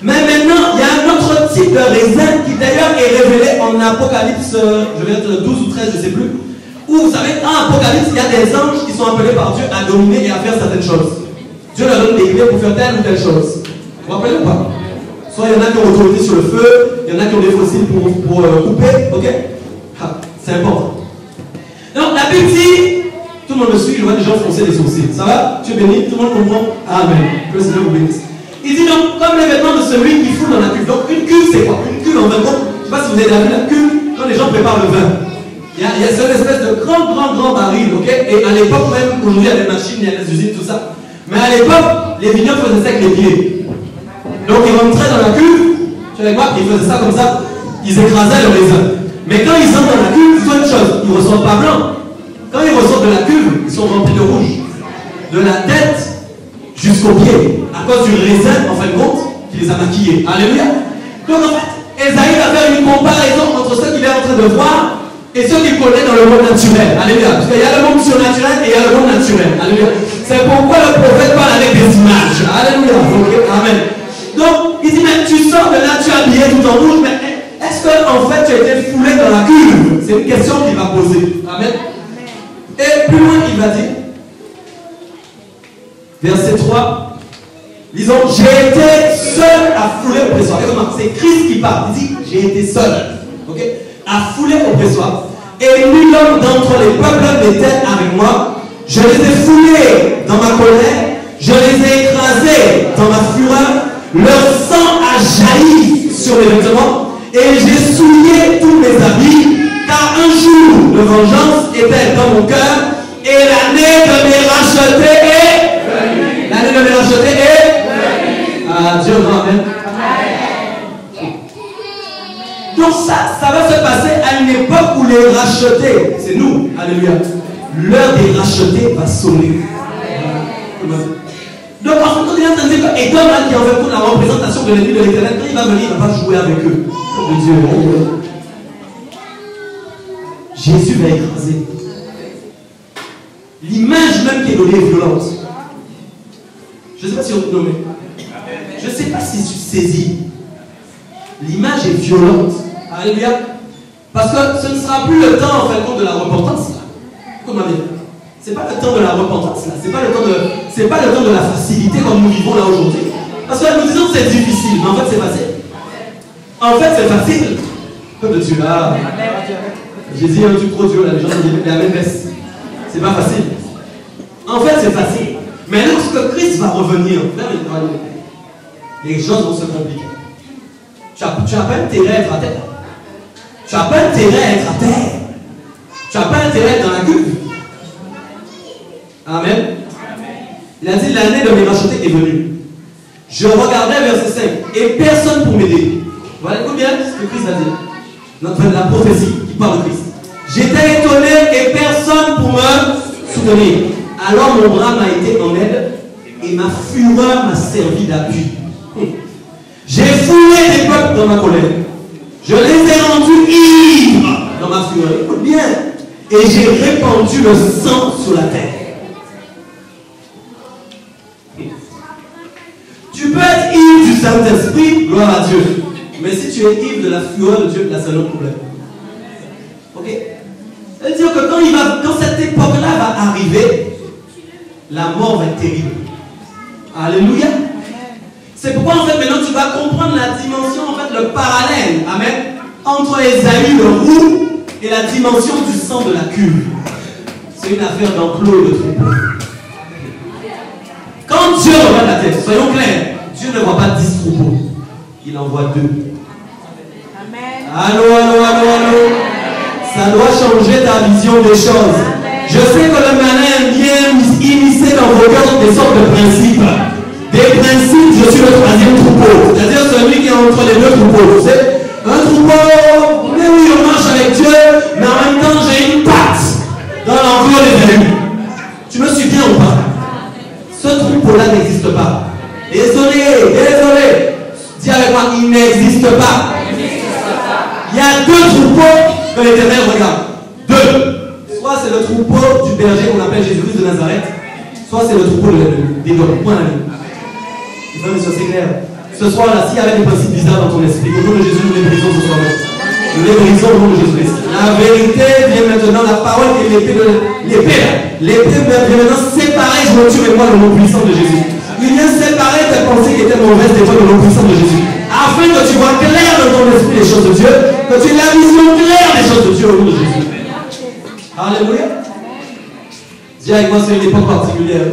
Mais maintenant, il y a un autre type de raisin qui d'ailleurs est révélé en Apocalypse, je vais être le 12 ou 13, je ne sais plus. Où vous savez, en Apocalypse, il y a des anges qui sont appelés par Dieu à dominer et à faire certaines choses. Dieu leur donne des clés pour faire telle ou telle chose. Vous vous rappelez ou pas? Soit il y en a qui ont autorité sur le feu, il y en a qui ont des fossiles pour couper, ok? C'est important. Donc la Bible dit, tout le monde me suit, je vois des gens froncer les sourcils. Ça va? Tu es béni? Tout le monde comprend? Amen. Que le Seigneur vous bénisse. Il dit donc, comme les vêtements de celui qui foule dans la cuve. Donc une cuve, c'est quoi? Une cuve, en fin de compte, je ne sais pas si vous avez déjà vu la cuve, quand les gens préparent le vin. Il y a cette espèce de grand baril, ok? Et à l'époque même, aujourd'hui il y a des machines, il y a des usines, tout ça. Mais à l'époque, les vignerons faisaient ça avec les pieds. Donc ils rentraient dans la cuve, tu sais quoi? Ils faisaient ça comme ça, ils écrasaient le raisin. Mais quand ils entrent dans la cuve, ils font une chose, ils ne ressortent pas blancs. Quand ils ressortent de la cuve, ils sont remplis de rouge. De la tête jusqu'aux pieds. À cause du raisin, en fin de compte, qui les a maquillés. Alléluia. Donc en fait, Esaïe va faire une comparaison entre ce qu'il est en train de voir et ce qu'il connaît dans le monde naturel. Alléluia. Parce qu'il y a le monde surnaturel et il y a le monde naturel. Alléluia. C'est pourquoi le prophète parle avec des images. Alléluia. Okay. Amen. Donc, il dit, mais tu sors de là, tu es habillé tout en rouge, mais est-ce que en fait tu as été foulé dans la cuve? C'est une question qu'il va poser. Amen. Et plus loin, il va dire, verset 3, disons, j'ai été seul à fouler au pressoir. C'est Christ qui parle. Il dit, j'ai été seul, ok, à fouler au pressoir. Et nul homme d'entre les peuples n'était avec moi. Je les ai foulés dans ma colère, je les ai écrasés dans ma fureur. Leur sang a jailli sur les vêtements et j'ai souillé tous mes habits, car un jour de vengeance était dans mon cœur et l'année de mes rachetés est l'année de mes rachetés est ah, Dieu amen. Donc ça va se passer à une époque où les rachetés, c'est nous, alléluia, l'heure des rachetés va sonner. Donc en fait, quand il est en train de dire que Édom, là, qui en fait pour la représentation de l'ennemi de l'Éternel, quand il va venir, il ne va pas jouer avec eux. Le Dieu. Jésus va écraser. L'image même qui est donnée est violente. Je ne sais pas si on peut nommer. Je ne sais pas si tu saisis. L'image est violente. Alléluia. Parce que ce ne sera plus le temps en fait de la repentance. Comment dire? C'est pas le temps de la repentance là. C'est pas le temps de la facilité comme nous vivons là aujourd'hui. Parce que nous disons que c'est difficile, mais en fait c'est facile. En fait c'est facile. Comme Dieu là. J'ai dit un truc trop Dieu là, les gens disent la même messe. C'est pas facile. En fait c'est facile. Mais lorsque Christ va revenir, les choses vont se compliquer. Tu n'as pas intérêt à être à terre. Tu n'as pas intérêt à être à terre. Tu n'as pas intérêt à être dans la cuve. Amen. Il a dit l'année de mes rachetés est venue. Je regardais verset 5 et personne pour m'aider. Voilà combien ce que Christ a dit. La prophétie qui parle de Christ. J'étais étonné et personne pour me soutenir. Alors mon bras m'a été en aide et ma fureur m'a servi d'appui. J'ai foulé des peuples dans ma colère. Je les ai rendus ivres dans ma fureur. Écoute bien. Et j'ai répandu le sang sur la terre. Tu peux être ivre du Saint-Esprit, gloire à Dieu. Mais si tu es ivre de la fureur de Dieu, là c'est un autre problème. Ok? C'est-à-dire que quand cette époque-là va arriver, la mort va être terrible. Alléluia. C'est pourquoi en fait maintenant tu vas comprendre la dimension, en fait le parallèle, amen, entre Ésaü le roux et la dimension du sang de la cuve. C'est une affaire d'enclos et de troupeau. Quand Dieu regarde la terre, soyons clairs, Dieu ne voit pas 10 troupeaux, il en voit 2. Amen. Allô, allô, allô, allô. Ça doit changer ta vision des choses. Je sais que le malin vient immiscer dans vos cœurs des sortes de principes. Des principes, je suis le 3e troupeau. C'est-à-dire celui qui est entre les 2 troupeaux. Vous savez, un troupeau, mais oui, on marche avec Dieu, mais en même temps, j'ai une patte dans l'enclos des élus. Tu me suis bien ou pas? Ce troupeau-là n'existe pas. Désolé, désolé. Dis avec moi, il n'existe pas. Il y a 2 troupeaux que l'Éternel regarde. 2. Soit c'est le troupeau du berger qu'on appelle Jésus-Christ de Nazareth, soit c'est le troupeau des hommes. Point à l'île. C'est clair. Ce soir-là, s'il y avait des principes bizarres dans ton esprit, au nom de Jésus, nous les brisons ce soir-là. Nous les brisons au nom de Jésus-Christ. La vérité vient maintenant, la parole et l'épée de l'épée. L'épée vient maintenant séparer Joshua et moi le nom puissant de Jésus. Il vient séparer tes pensées qui étaient mauvaises des fois de nom puissant de Jésus. Afin que tu vois clair dans ton esprit les choses de Dieu, que tu aies la vision claire des choses de Dieu au nom de Jésus. Alléluia. Dis avec moi, c'est une époque particulière.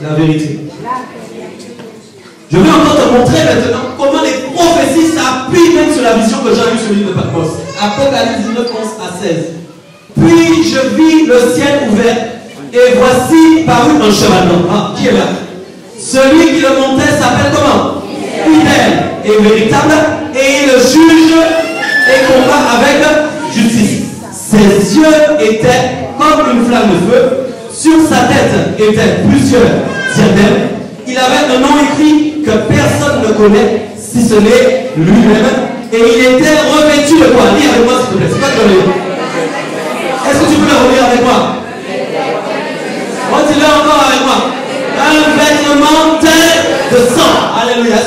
La vérité. Je vais encore te montrer maintenant comment les prophéties s'appuient même sur la vision que j'ai eue sur l'île de Patmos. Apocalypse 19, 11 à 16. Puis je vis le ciel ouvert et voici parut un cheval blanc. Ah, qui est là? Celui qui le montait s'appelle comment? Fidèle et véritable, et il juge et combat avec justice. Ses yeux étaient comme une flamme de feu, sur sa tête étaient plusieurs diadèmes. Il avait un nom écrit que personne ne connaît, si ce n'est lui-même, et il était revêtu de quoi? Lis avec moi s'il te plaît, c'est pas que est-ce que tu peux le relire avec moi? Redis-le encore avec moi. Un vêtement teint de sang.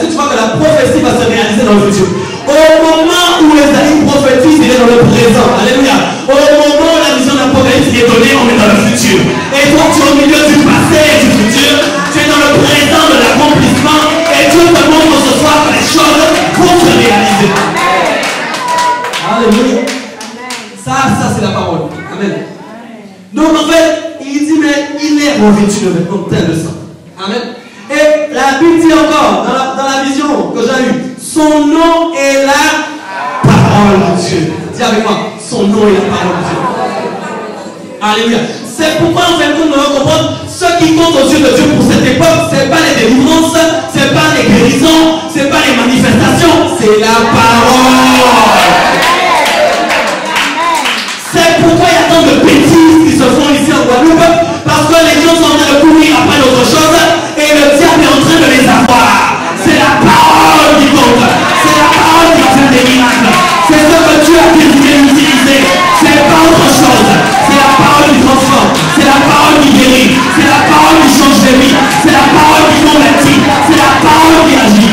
Est-ce que tu vois que la prophétie va se réaliser dans le futur? Au moment où Esaïe prophétise, il est dans le présent. Alléluia. Au moment où la vision d'Apocalypse est donnée, on est dans le futur. Et toi, tu es au milieu du passé et du futur. Tu es dans le présent de l'accomplissement. Et Dieu te montre ce soir que les choses vont se réaliser. Alléluia. Ça c'est la parole. Amen. Donc en fait, il dit, mais il est revêtu de vêtements tel de sang. Amen. Et la Bible dit encore, dans la vision que j'ai eue, son nom est la parole de Dieu. Dis avec moi, son nom est la parole de Dieu. Alléluia. C'est pourquoi en fait, nous devons comprendre ce qui compte aux yeux de Dieu pour cette époque, ce n'est pas les délivrances, ce n'est pas les guérisons, ce n'est pas les manifestations, c'est la parole. C'est pourquoi il y a tant de bêtises qui se font ici en Guadeloupe, parce que les gens sont en train de courir après d'autres choses et le diable est en train de les avoir. C'est la parole qui compte. C'est la parole qui va faire des miracles. C'est ce que Dieu a décidé d'utiliser. C'est pas autre chose. C'est la parole qui transforme. C'est la parole qui guérit. C'est la parole qui change les vies. C'est la parole qui convertit. C'est la parole qui agit.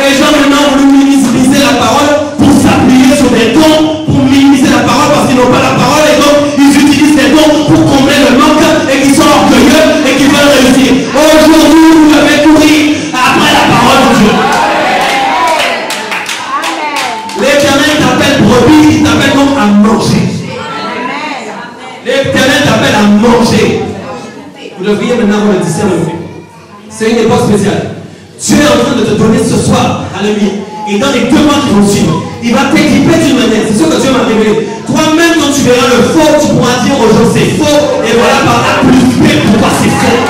Les gens maintenant ont voulu minimiser la parole pour s'appuyer sur des dons, pour minimiser la parole parce qu'ils n'ont pas la parole et donc ils utilisent des dons pour combler le manque et qu'ils sont orgueilleux et qu'ils veulent réussir. Aujourd'hui, vous devez courir après la parole de Dieu. L'Éternel t'appelle brebis, il t'appelle donc à manger. L'Éternel t'appelle à manger. Vous devriez maintenant avoir le discernement. C'est une époque spéciale. Dieu est en train de te donner ce soir, alléluia. Et dans les 2 mois qui vont suivre, il va t'équiper d'une manière. C'est ce que Dieu m'a révélé. Toi-même, quand tu verras le faux, tu pourras dire aux gens c'est faux. Et voilà par A plus B pourquoi c'est faux.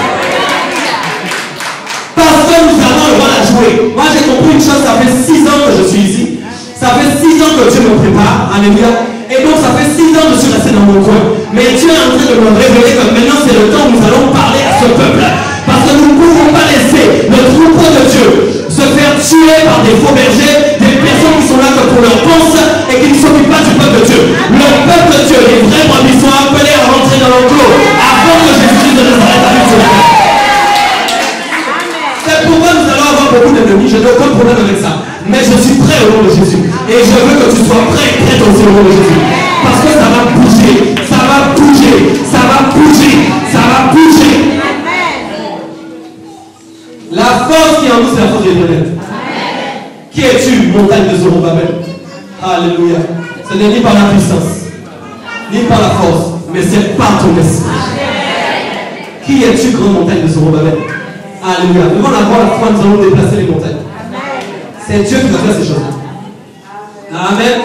Parce que nous avons le droit à jouer. Moi, j'ai compris une chose, ça fait 6 ans que je suis ici. Ça fait 6 ans que Dieu me prépare, alléluia. Et donc, ça fait 6 ans que je suis resté dans mon coin. Mais Dieu est en train de me révéler que maintenant, c'est le temps où nous allons parler à ce peuple. Parce que nous ne pouvons pas laisser le troupeau de Dieu se faire tuer par des faux bergers, des personnes qui sont là que pour leur pense et qui ne s'occupent pas du peuple de Dieu. Le peuple de Dieu, les vrais brebis sont appelés à rentrer dans l'enclos avant que Jésus de Nazareth arrive sur la terre. C'est pourquoi nous allons avoir beaucoup d'ennemis, je n'ai aucun problème avec ça. Mais je suis prêt au nom de Jésus. Et je veux que tu sois prêt aussi au nom de Jésus. Parce que ça va bouger, ça va bouger, ça va bouger, ça va bouger. La force qui est en nous, c'est la force de l'Éternel. Qui es-tu, montagne de Zorobabel? Alléluia. Ce n'est ni par la puissance, ni par la force, mais c'est par ton esprit. Qui es-tu, grande montagne de Zorobabel? Alléluia. Devant la voix, la foi, nous allons déplacer les montagnes. C'est Dieu qui va faire ces choses. Amen.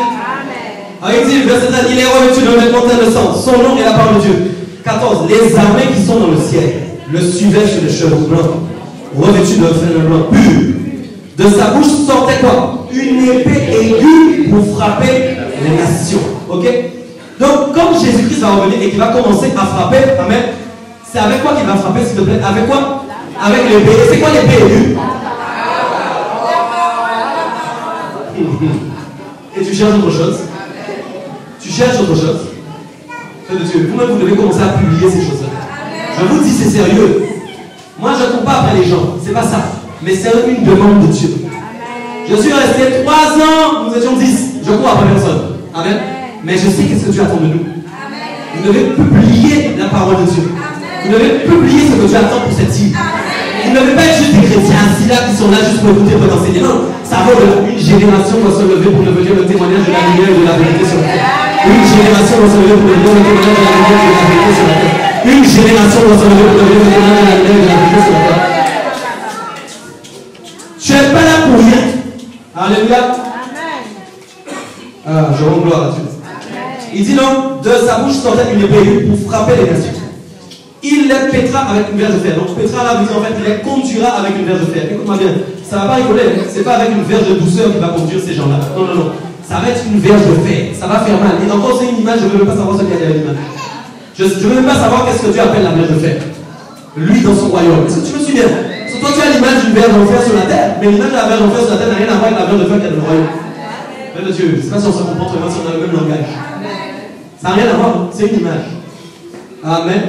Alors il dit, verset 1, il est revêtu de vêtements de sang. Son nom est la parole de Dieu. 14. Les armées qui sont dans le ciel le suivaient sur les chevaux blancs, revêtu de frêne blanc pur. De sa bouche sortait quoi? Une épée aiguë pour frapper les nations. Ok? Donc, comme Jésus-Christ va revenir et qu'il va commencer à frapper, amen, c'est avec quoi qu'il va frapper, s'il te plaît? Avec quoi? Avec l'épée. Et c'est quoi l'épée aiguë? Et tu cherches autre chose? Tu cherches autre chose? Faites de Dieu. Vous-même, vous devez commencer à publier ces choses-là. Je vous dis, c'est sérieux. Moi, je ne cours pas après les gens. C'est pas ça. Mais c'est une demande de Dieu. Je suis resté 3 ans. Nous étions 10. Je cours après personne. Amen. Mais je sais qu'est-ce que Dieu attend de nous. Vous devez publier la parole de Dieu. Vous devez publier ce que Dieu attend pour cette île. Vous ne devez pas être juste des chrétiens assis là qui sont là juste pour écouter votre enseigner. Non, ça vaut une génération doit se lever pour devenir le témoignage de la lumière et de la vérité sur la terre. Une génération doit se lever pour devenir le témoignage de la lumière et de la vérité sur la terre. Une génération doit se lever pour devenir le témoignage de la lumière et de la vérité sur la terre. Tu n'es pas là pour rien. Alléluia. Ah, je rends gloire à Dieu. Il dit non, de sa bouche sortait une épée pour frapper les nations. Il les pètera avec une verge de fer. Donc pètera là, vous dites en fait, il les conduira avec une verge de fer. Écoute-moi bien, ça ne va pas rigoler, c'est pas avec une verge de douceur qui va conduire ces gens-là. Non, non, non. Ça va être une verge de fer. Ça va faire mal. Et encore, c'est une image, je ne veux même pas savoir ce qu'il y a derrière l'image. Je ne veux même pas savoir qu'est-ce que Dieu appelle la verge de fer. Lui dans son royaume. Est-ce que tu me suis bien? Parce que toi, tu as l'image d'une verge en fer sur la terre, mais l'image de la verge en fer sur la terre n'a rien à voir avec la verge de fer qu'il y a dans le royaume. Père de Dieu, c'est pas si on se comporte vraiment si on a le même langage. Ça n'a rien à voir, c'est une image. Amen.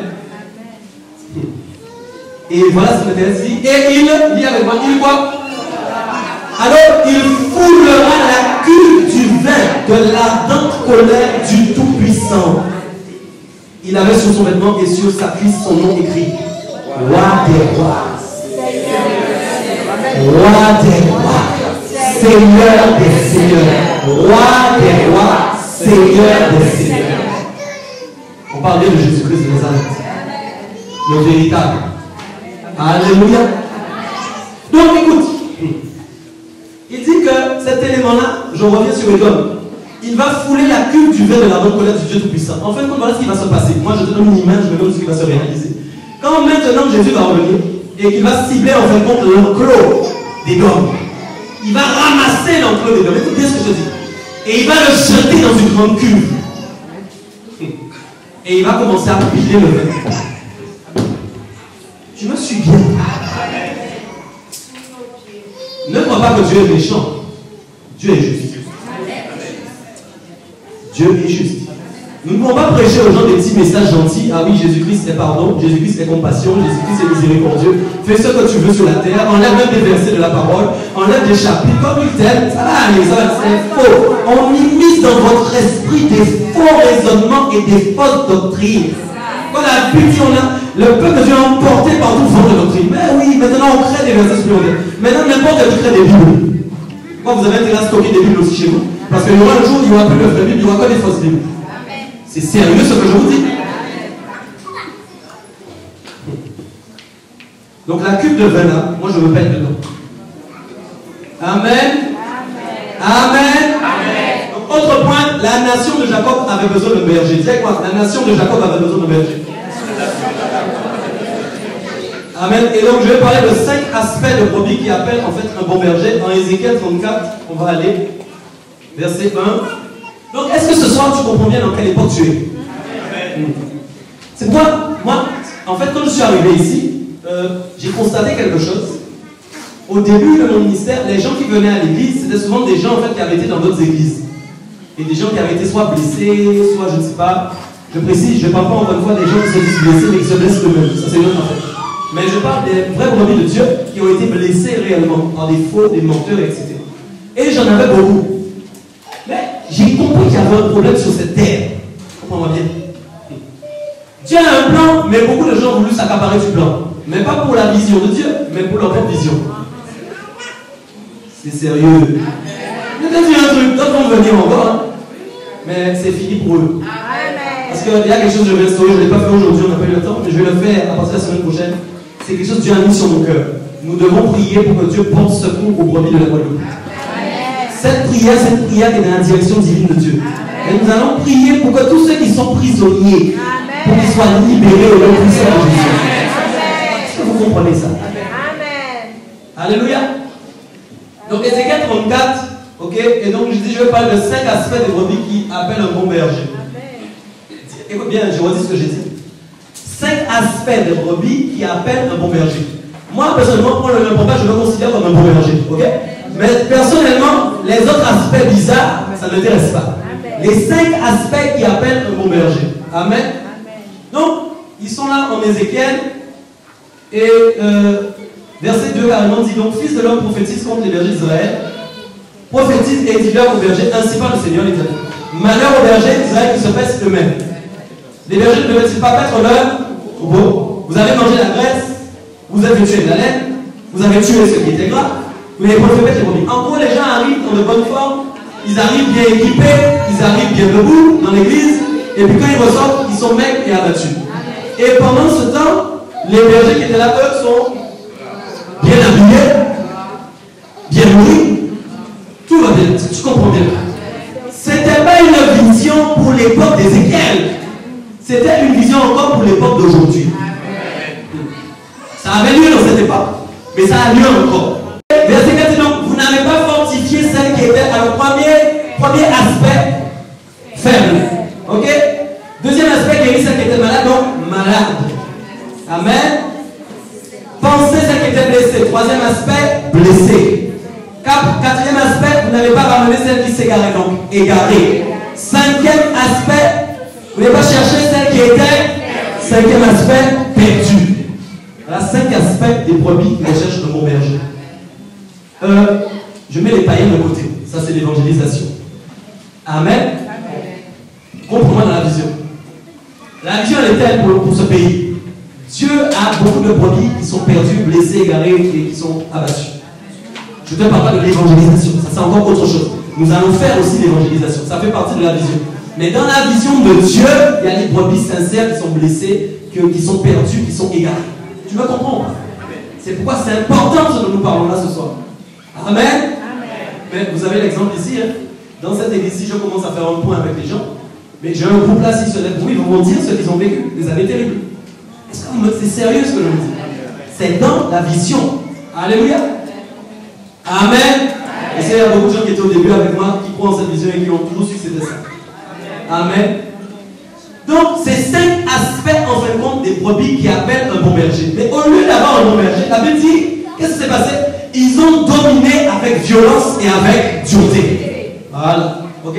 Et voilà ce que Thérèse dit. Et il dit avec moi, il quoi? Alors il foulera la cuve du vin de l'ardente colère du Tout-Puissant. Il avait sur son vêtement et sur sa cuisse son nom écrit. Roi des rois. Roi des rois. Seigneur des seigneurs. Roi des rois. Seigneur des seigneurs. On parlait de Jésus-Christ de Nazareth. Le véritable. Alléluia. Donc écoute. Il dit que cet élément-là, je reviens sur Edom. Il va fouler la cuve du vin de la bonne colère du Dieu Tout-Puissant. En fait, voilà ce qui va se passer. Moi, je te donne une image, je vais voir ce qui va se réaliser. Quand maintenant Jésus va revenir et qu'il va cibler en fin de compte l'enclos d'Édom, il va ramasser l'enclos d'Édom. Écoutez ce que je dis. Et il va le jeter dans une grande cuve. Et il va commencer à piler le vin. Tu me suis bien. Ne crois pas que Dieu est méchant. Dieu est juste. Dieu est juste. Nous ne pouvons pas prêcher aux gens des petits messages gentils. Ah oui, Jésus-Christ est pardon, Jésus-Christ est compassion, Jésus-Christ est miséricordieux. Fais ce que tu veux sur la terre. Enlève même des versets de la parole. Enlève des chapitres. Comme il t'aime, ça va aller, ça va, c'est faux. On immisce dans votre esprit des faux raisonnements et des fausses doctrines. Quand la Bible, on a le peuple de Dieu emporté par tout vent de doctrine. Mais oui, maintenant on crée des versets supplémentaires. Maintenant, n'importe qui crée des Bibles. Quand vous avez intérêt à stocker des Bibles aussi chez vous, parce qu'il y aura un jour, il n'y aura plus de vraies Bibles, il n'y aura que des fausses Bibles. C'est sérieux ce que je vous dis. Donc la cuve de vin là, moi je veux pas être dedans. Amen. Amen. Donc autre point, la nation de Jacob avait besoin de berger. Dis quoi? La nation de Jacob avait besoin de berger. Amen. Et donc je vais parler de 5 aspects de brebis qui appellent en fait un bon berger. En Ézéchiel 34, on va aller verset 1. Donc, est-ce que ce soir, tu comprends bien dans quelle époque tu es? C'est pourquoi, moi, en fait, quand je suis arrivé ici, j'ai constaté quelque chose. Au début de mon ministère, les gens qui venaient à l'église, c'était souvent des gens en fait, qui avaient été dans d'autres églises. Et des gens qui avaient été soit blessés, soit, je ne sais pas, je précise, je ne parle pas encore une fois des gens qui se disent blessés, mais qui se blessent eux-mêmes. Ça, c'est une autre affaire. Mais je parle des vrais brebis de Dieu qui ont été blessés réellement par des faux, des menteurs, etc. Et j'en avais beaucoup. Mais j'ai compris qu'il y avait un problème sur cette terre. Comprends-moi bien. Dieu a un plan, mais beaucoup de gens ont voulu s'accaparer du plan. Mais pas pour la vision de Dieu, mais pour leur propre vision. C'est sérieux. Je vais te dire un truc, d'autres vont venir encore, hein. Mais c'est fini pour eux. Parce qu'il y a quelque chose que je vais instaurer, je ne l'ai pas fait aujourd'hui, on n'a pas eu le temps, mais je vais le faire à partir de la semaine prochaine. C'est quelque chose que Dieu a mis sur mon cœur. Nous devons prier pour que Dieu porte secours aux brebis de la Guadeloupe. Cette prière est dans la direction divine de Dieu. Et nous allons prier pour que tous ceux qui sont prisonniers, pour qu'ils soient libérés au nom puissant de Jésus. Est-ce que vous comprenez ça? Alléluia. Donc Ézéchiel 34, ok, et donc je dis, je vais parler de 5 aspects des brebis qui appellent un bon berger. Écoute bien, je redis ce que j'ai dit. 5 aspects des brebis qui appellent un bon berger. Moi, personnellement, pour le même pas, je me considère comme un bon berger, ok? Mais personnellement, les autres aspects bizarres, ça ne m'intéresse pas. Les 5 aspects qui appellent un bon berger. Amen. Donc, ils sont là en Ézéchiel. Et verset 2 carrément dit donc, fils de l'homme prophétise contre les bergers d'Israël. Prophétise et dis-leur aux bergers, ainsi par le Seigneur l'Éternel. Malheur aux bergers d'Israël qui se paissent eux-mêmes. Les bergers ne peuvent-ils pas mettre leur troupeau? Vous avez mangé la graisse, vous avez tué la laine, vous avez tué ce qui était gras. Vous n'avez pas fait mettre les brebis. En gros, les gens arrivent dans de bonne forme, ils arrivent bien équipés, ils arrivent bien debout dans l'église, et puis quand ils ressortent, ils sont maigres et abattus. Et pendant ce temps, les bergers qui étaient là, eux, sont bien habillés, bien nourris, tout va bien, tu comprends bien. C'était pas une vision pour l'époque d'Ézéchiel, c'était une vision encore pour l'époque d'aujourd'hui. Ça avait lieu dans cette époque, mais ça a lieu encore. Verset 4, donc, vous n'avez pas fortifié celle qui était à le premier aspect faible. Ok? Deuxième aspect, guérir celle qui était malade, donc malade. Amen. Pensez celle qui était blessée. Troisième aspect, blessée. Quatrième aspect, vous n'avez pas ramené celle qui s'égarait, donc égarée. Cinquième aspect, vous n'avez pas cherché celle qui était. Cinquième aspect, perdue. Voilà 5 aspects des brebis qui recherchent le bon berger. Je mets les païens de côté. Ça, c'est l'évangélisation. Amen. Comprends-moi dans la vision. La vision, elle est telle pour ce pays. Dieu a beaucoup de brebis qui sont perdus, blessés, égarés et qui sont abattus. Je ne te parle pas de l'évangélisation. Ça, c'est encore autre chose. Nous allons faire aussi l'évangélisation. Ça fait partie de la vision. Mais dans la vision de Dieu, il y a des brebis sincères qui sont blessées, qui sont perdues, qui sont égarées. Tu me comprends? C'est pourquoi c'est important ce dont nous parlons là ce soir. Amen. Mais vous avez l'exemple ici. Hein. Dans cette église-ci, je commence à faire un point avec les gens. Mais j'ai un groupe là, s'ils se lèvent pour ils vont me dire ce qu'ils ont vécu, des années terribles. Est-ce que c'est sérieux ce que je vous dis? C'est dans la vision. Alléluia. Amen. Et il y a beaucoup de gens qui étaient au début avec moi, qui croient en cette vision et qui ont toujours su que c'était ça. Amen. Donc, c'est 5 aspects en fin de compte des brebis qui appellent un bon berger. Mais au lieu d'avoir un bon berger, la Bible dit, qu'est-ce qui s'est passé? Ils ont dominé avec violence et avec dureté. Voilà. Ok.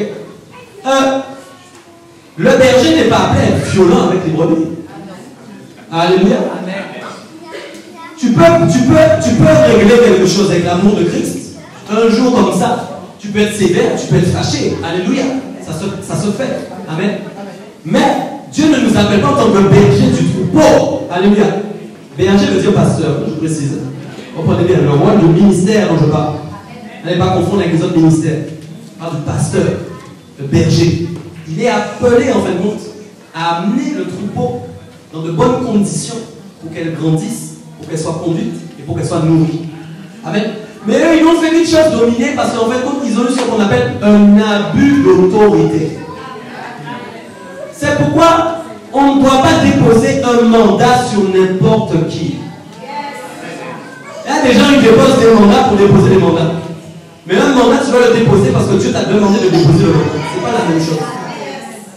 Le berger n'est pas appelé à être violent avec les brebis. Alléluia. Tu peux régler quelque chose avec l'amour de Christ. Un jour comme ça, tu peux être sévère, tu peux être fâché. Alléluia. Ça se fait. Amen. Mais Dieu ne nous appelle pas en tant que berger du troupeau. Alléluia. Berger veut dire pasteur, je précise. Comprenez bien, le rôle du ministère dont je parle. N'allez pas confondre avec les autres ministères. Je parle du pasteur, le berger. Il est appelé en fin de compte à amener le troupeau dans de bonnes conditions pour qu'elle grandisse, pour qu'elle soit conduite et pour qu'elle soit nourrie. Amen. Mais eux, ils ont fait une chose dominée parce qu'en fin de compte, ils ont eu ce qu'on appelle un abus d'autorité. C'est pourquoi on ne doit pas déposer un mandat sur n'importe qui. Il y a des gens qui déposent des mandats pour déposer des mandats. Mais un mandat, tu dois le déposer parce que Dieu t'a demandé de déposer le mandat. Ce n'est pas la même chose.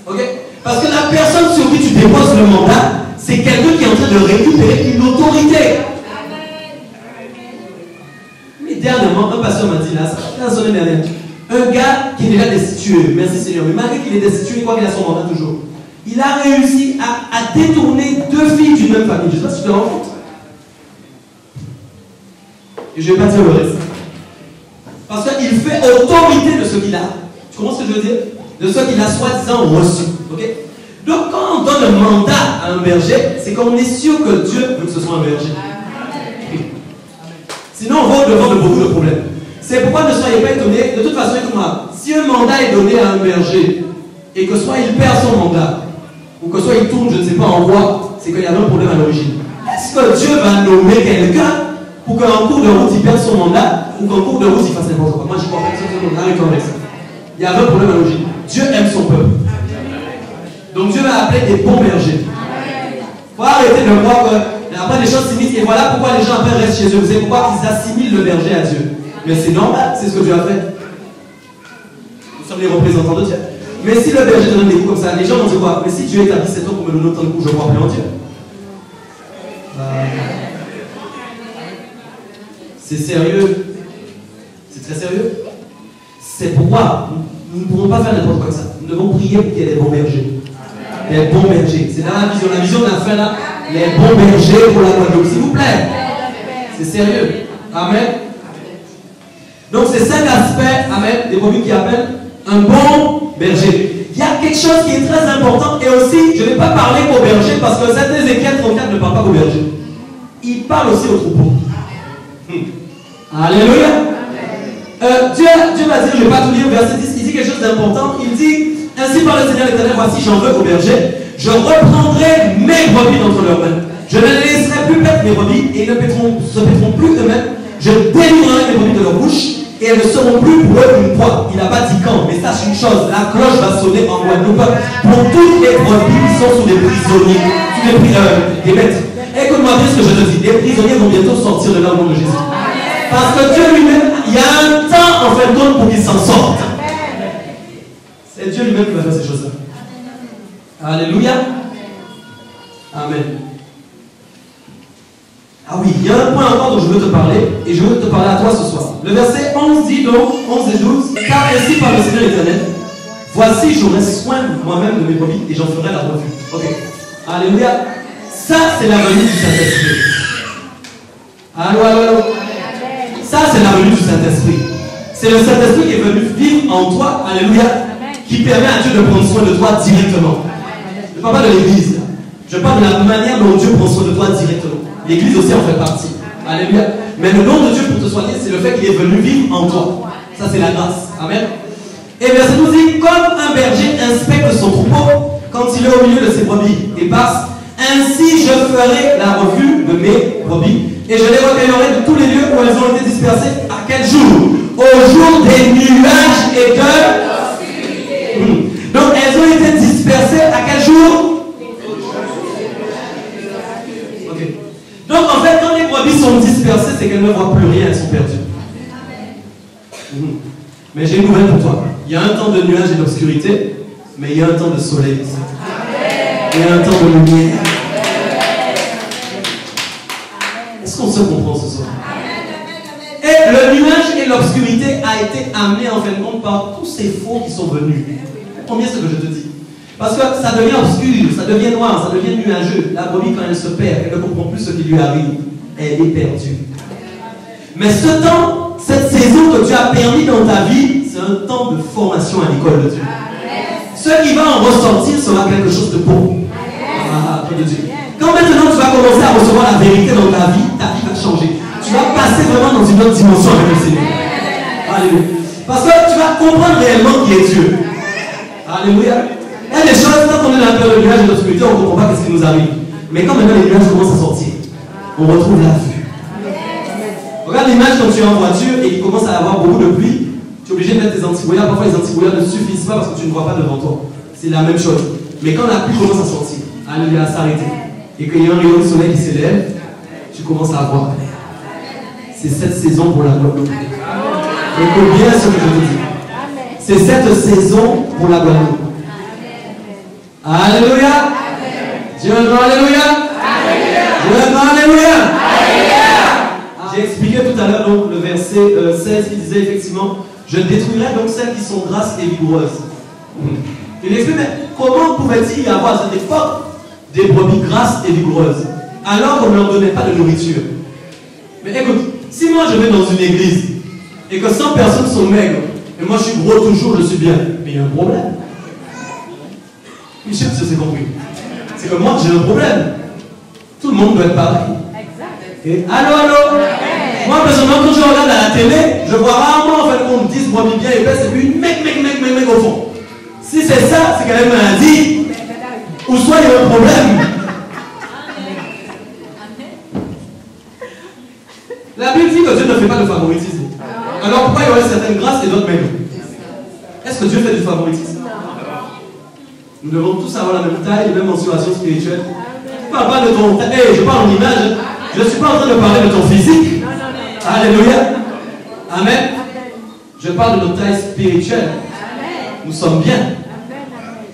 Ok? Parce que la personne sur qui tu déposes le mandat, c'est quelqu'un qui est en train de récupérer une autorité. Mais dernièrement, un pasteur m'a dit là, la semaine dernière, un gars qui est déjà destitué, merci Seigneur, mais malgré qu'il est destitué, quoi qu'il a son mandat toujours, il a réussi à détourner 2 filles d'une même famille. Je ne sais pas si tu te rends compte. Et je ne vais pas dire le reste. Parce qu'il fait autorité de ce qu'il a. Tu comprends ce que je veux dire? De ce qu'il a soi-disant reçu. Okay? Donc quand on donne un mandat à un berger, c'est qu'on est sûr que Dieu veut que ce soit un berger. Sinon on va au-devant de beaucoup de problèmes. C'est pourquoi ne soyez pas étonnés. De toute façon, écoute-moi, si un mandat est donné à un berger, et que soit il perd son mandat, ou que soit il tourne, je ne sais pas en quoi, c'est qu'il y avait un problème à l'origine. Est-ce que Dieu va nommer quelqu'un pour qu'en cours de route il perde son mandat, ou qu'en cours de route il fasse n'importe quoi? Moi je crois que ça. Il y avait un problème à l'origine. Dieu aime son peuple. Donc Dieu va appeler des bons bergers. Il faut arrêter de croire que après les choses s'imitent. Et voilà pourquoi les gens après restent chez eux. Vous savez pourquoi ils assimilent le berger à Dieu? Mais c'est normal, c'est ce que Dieu a fait. Nous sommes les représentants de Dieu. Mais si le berger donne des coups comme ça, les gens vont dire quoi? Mais si Dieu établit 7 ans pour me donner autant de coups, je crois plus en Dieu. C'est sérieux. C'est très sérieux. C'est pourquoi nous ne pourrons pas faire n'importe quoi que ça. Nous devons prier pour qu'il y ait des bons bergers. Des bons bergers. C'est dans la vision. La vision qu'on a fait là. Les bons bergers pour la Guadeloupe. S'il vous plaît. C'est sérieux. Amen. Donc c'est 5 aspects, amen, des brebis qui appellent un bon berger. Il y a quelque chose qui est très important. Et aussi, je ne vais pas parler qu'au berger parce que cet Ézéchiel 34 ne parle pas qu'au berger. Il parle aussi au troupeau. Alléluia. Dieu va dire, je ne vais pas tout lire, verset 10, il dit quelque chose d'important. Il dit, ainsi par le Seigneur l'Éternel, voici j'en veux au berger, je reprendrai mes brebis d'entre leurs mains. Je ne les laisserai plus perdre mes brebis et ils ne se paîtront plus eux-mêmes. Je délivrerai mes brebis de leur bouche et elles ne seront plus pour eux une proie. Il n'a pas dit quand, mais sache une chose, la cloche va sonner en Guadeloupe pour toutes les brebis qui sont sous des prisonniers, sous des maîtres. Écoute-moi bien ce que je te dis, les prisonniers vont bientôt sortir de là au nom de Jésus. Parce que Dieu lui-même, il y a un temps en fin de compte pour qu'il s'en sorte. C'est Dieu lui-même qui va faire ces choses-là. Alléluia. Amen. Ah oui, il y a un point encore dont je veux te parler, et je veux te parler à toi ce soir. Le verset 11 dit donc, 11 et 12, car ainsi par le Seigneur l'Éternel, voici j'aurai soin moi-même de mes brebis et j'en ferai la revue. Ok. Alléluia. Ça, c'est la venue du Saint-Esprit. Allô, allô, allô. Ça, c'est la venue du Saint-Esprit. C'est le Saint-Esprit qui est venu vivre en toi, alléluia, qui permet à Dieu de prendre soin de toi directement. Je ne parle pas de l'église, je parle de la manière dont Dieu prend soin de toi directement. L'église aussi en fait partie. Alléluia. Mais le don de Dieu pour te soigner, c'est le fait qu'il est venu vivre en toi. Ça, c'est la grâce. Amen. Et verset nous dit, comme un berger inspecte son troupeau quand il est au milieu de ses brebis éparses, ainsi je ferai la revue de mes brebis et je les recueillerai de tous les lieux où elles ont été dispersées. À quel jour? Au jour des nuages et de... Donc elles ont été dispersées à quel jour? Ok. Donc en fait, quand les brebis sont dispersées, c'est qu'elles ne voient plus rien, elles sont perdues. Mais j'ai une nouvelle pour toi. Il y a un temps de nuages et d'obscurité, mais il y a un temps de soleil aussi. Il y a un temps de lumière. Est-ce qu'on se comprend ce soir? Et le nuage et l'obscurité a été amené en fin de compte par tous ces faux qui sont venus. Combien ce que je te dis? Parce que ça devient obscur, ça devient noir, ça devient nuageux. La brebis, quand elle se perd, elle ne comprend plus ce qui lui arrive. Elle est perdue. Mais ce temps, cette saison que Dieu a permis dans ta vie, c'est un temps de formation à l'école de Dieu. Ce qui va en ressortir sera quelque chose de beau. Ah, de Dieu. Quand maintenant tu vas commencer à recevoir la vérité dans ta vie va changer. Tu vas passer vraiment dans une autre dimension avec le Seigneur. Alléluia. Parce que tu vas comprendre réellement qui est Dieu. Alléluia. Il y a des choses, quand on est dans la période de nuages et d'obscurité, on ne comprend pas ce qui nous arrive. Mais quand maintenant les nuages commencent à sortir, on retrouve la vue. Regarde l'image quand tu es en voiture et qu'il commence à avoir beaucoup de pluie. Tu es obligé de mettre tes anti-brouillards. Parfois, les anti-brouillards ne suffisent pas parce que tu ne vois pas devant toi. C'est la même chose. Mais quand la pluie commence à sortir, alléluia, à s'arrêter, et qu'il y a un rayon de soleil qui s'élève, tu commences à voir. C'est cette saison pour la Guadeloupe. Écoute bien ce que je te dis. C'est cette saison pour la Guadeloupe. Alléluia. Dieu est grand, alléluia. Dieu est grand, alléluia. J'ai expliqué tout à l'heure donc le verset 16 qui disait effectivement, je détruirai donc celles qui sont grasses et vigoureuses. Il explique, mais comment pouvait-il y avoir à cette époque des brebis grasses et vigoureuses alors qu'on ne leur donnait pas de nourriture? Mais écoute, si moi je vais dans une église et que 100 personnes sont maigres et moi je suis gros toujours, je suis bien, mais il y a un problème. Michel, je sais compris. C'est que moi j'ai un problème. Tout le monde doit être pareil. Et allô? Moi personnellement quand je regarde à la télé, je vois rarement en fait qu'on me dise brebis bien épaisse et puis une mec au fond. Si c'est ça, c'est qu'elle a une maladie. Ou soit il y a un problème. La Bible dit que Dieu ne fait pas de favoritisme. Alors pourquoi il y aurait certaines grâces et d'autres maigres? Est-ce que Dieu fait du favoritisme? Nous devons tous avoir la même taille, la même mensuration spirituelle. Je ne parle pas de ton taille, je parle en image. Je ne suis pas en train de parler de ton physique. Alléluia. Amen. Je parle de notre taille spirituelle. Nous sommes bien.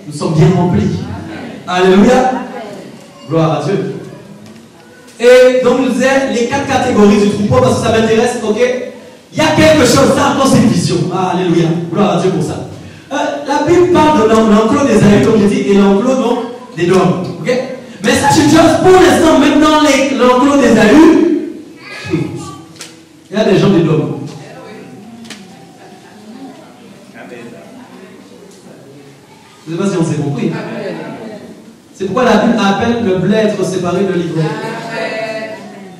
Nous sommes bien remplis. Alléluia. Gloire à Dieu. Et donc, nous disait les 4 catégories du troupeau parce que ça m'intéresse, ok? Il y a quelque chose, ça encore c'est une vision. Alléluia. Gloire à Dieu pour ça. La Bible parle de l'enclos des Aïeux, comme j'ai dit, et l'enclos des dômes. Ok? Mais sache une chose, pour l'instant, même dans l'enclos des Aïeux, il y a des gens des dômes. Je ne sais pas si on s'est compris. C'est pourquoi la Bible appelle le blé être séparé de l'ivraie.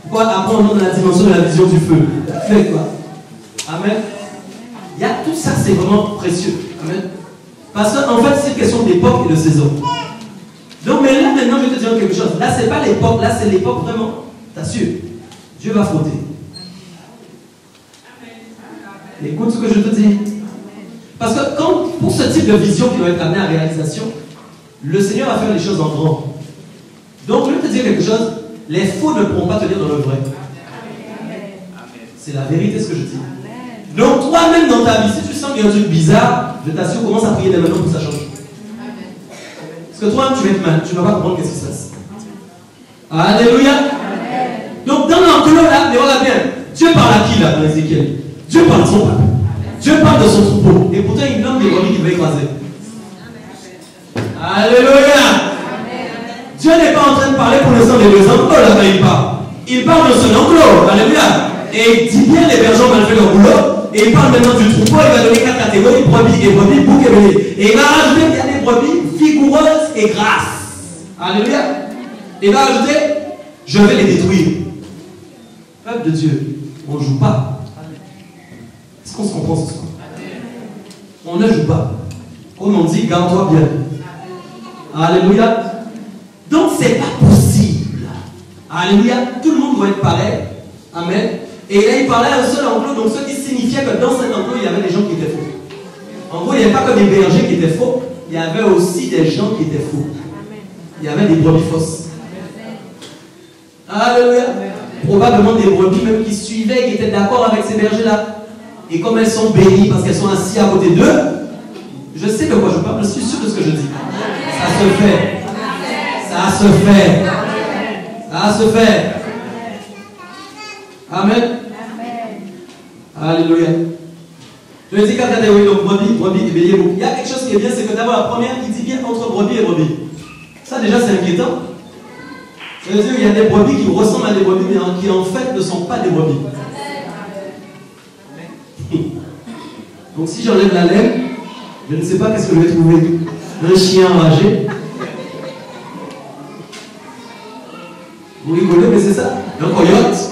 Pourquoi après on est dans la dimension de la vision du feu. Fait quoi? Amen. Il y a tout ça, c'est vraiment précieux. Amen. Parce qu'en fait, c'est une question d'époque et de saison. Donc, mais là, maintenant, je vais te dire quelque chose. Là, c'est pas l'époque, là, c'est l'époque vraiment. T'assures. Dieu va frotter. Écoute ce que je te dis. Parce que quand, pour ce type de vision qui doit être amenée à réalisation, le Seigneur va faire les choses en grand. Donc, je vais te dire quelque chose. Les faux ne pourront pas te dire dans le vrai. C'est la vérité ce que je dis. Donc, toi-même dans ta vie, si tu sens qu'il y a un truc bizarre, je t'assure, commence à prier dès maintenant pour que ça change. Parce que toi, tu vas être mal, tu ne vas pas comprendre qu'est-ce qui se passe. Alléluia. Donc, dans l'enclos là, mais regarde bien, Dieu parle à qui là dans Ézéchiel? Dieu parle de son peuple. Dieu parle de son troupeau. Et pourtant, il nomme des brebis qu'il va écraser. Alléluia. Dieu n'est pas en train de parler pour l'instant des deux enclos là-bas, il parle. Il parle de son enclos. Alléluia. Et il dit bien les bergers ont mal fait leur boulot. Et il parle maintenant du troupeau, il va donner 4 catégories, brebis et brebis, bouc et bélier. Et il va rajouter qu'il y a des brebis vigoureuses et grasses. Alléluia. Et il va rajouter, je vais les détruire. Peuple de Dieu, on ne joue pas. Est-ce qu'on se comprend ce soir? On ne joue pas. Comme on dit, garde-toi bien. Alléluia. Donc c'est pas possible. Alléluia. Tout le monde doit être pareil. Amen. Et là il parlait à un seul enclos, donc ce qui signifiait que dans cet enclos il y avait des gens qui étaient faux. En gros il n'y avait pas que des bergers qui étaient faux, il y avait aussi des gens qui étaient faux. Il y avait des brebis fausses. Alléluia. Probablement des brebis même qui suivaient, qui étaient d'accord avec ces bergers là. Et comme elles sont bénies parce qu'elles sont assises à côté d'eux, je sais de quoi je parle, je suis sûr de ce que je dis. Ça se fait. Ça se fait. Ça se fait. Amen. Alléluia. Je vais dire 4 catégories, donc brebis, brebis et bélier. Il y a quelque chose qui est bien, c'est que d'abord la première, il dit bien entre brebis et brebis. Ça déjà c'est inquiétant. Ça veut dire qu'il y a des brebis qui ressemblent à des brebis, mais qui en fait ne sont pas des brebis. Donc si j'enlève la laine, je ne sais pas qu'est-ce que je vais trouver. Un chien enragé. Vous rigolez, mais c'est ça. Un coyote.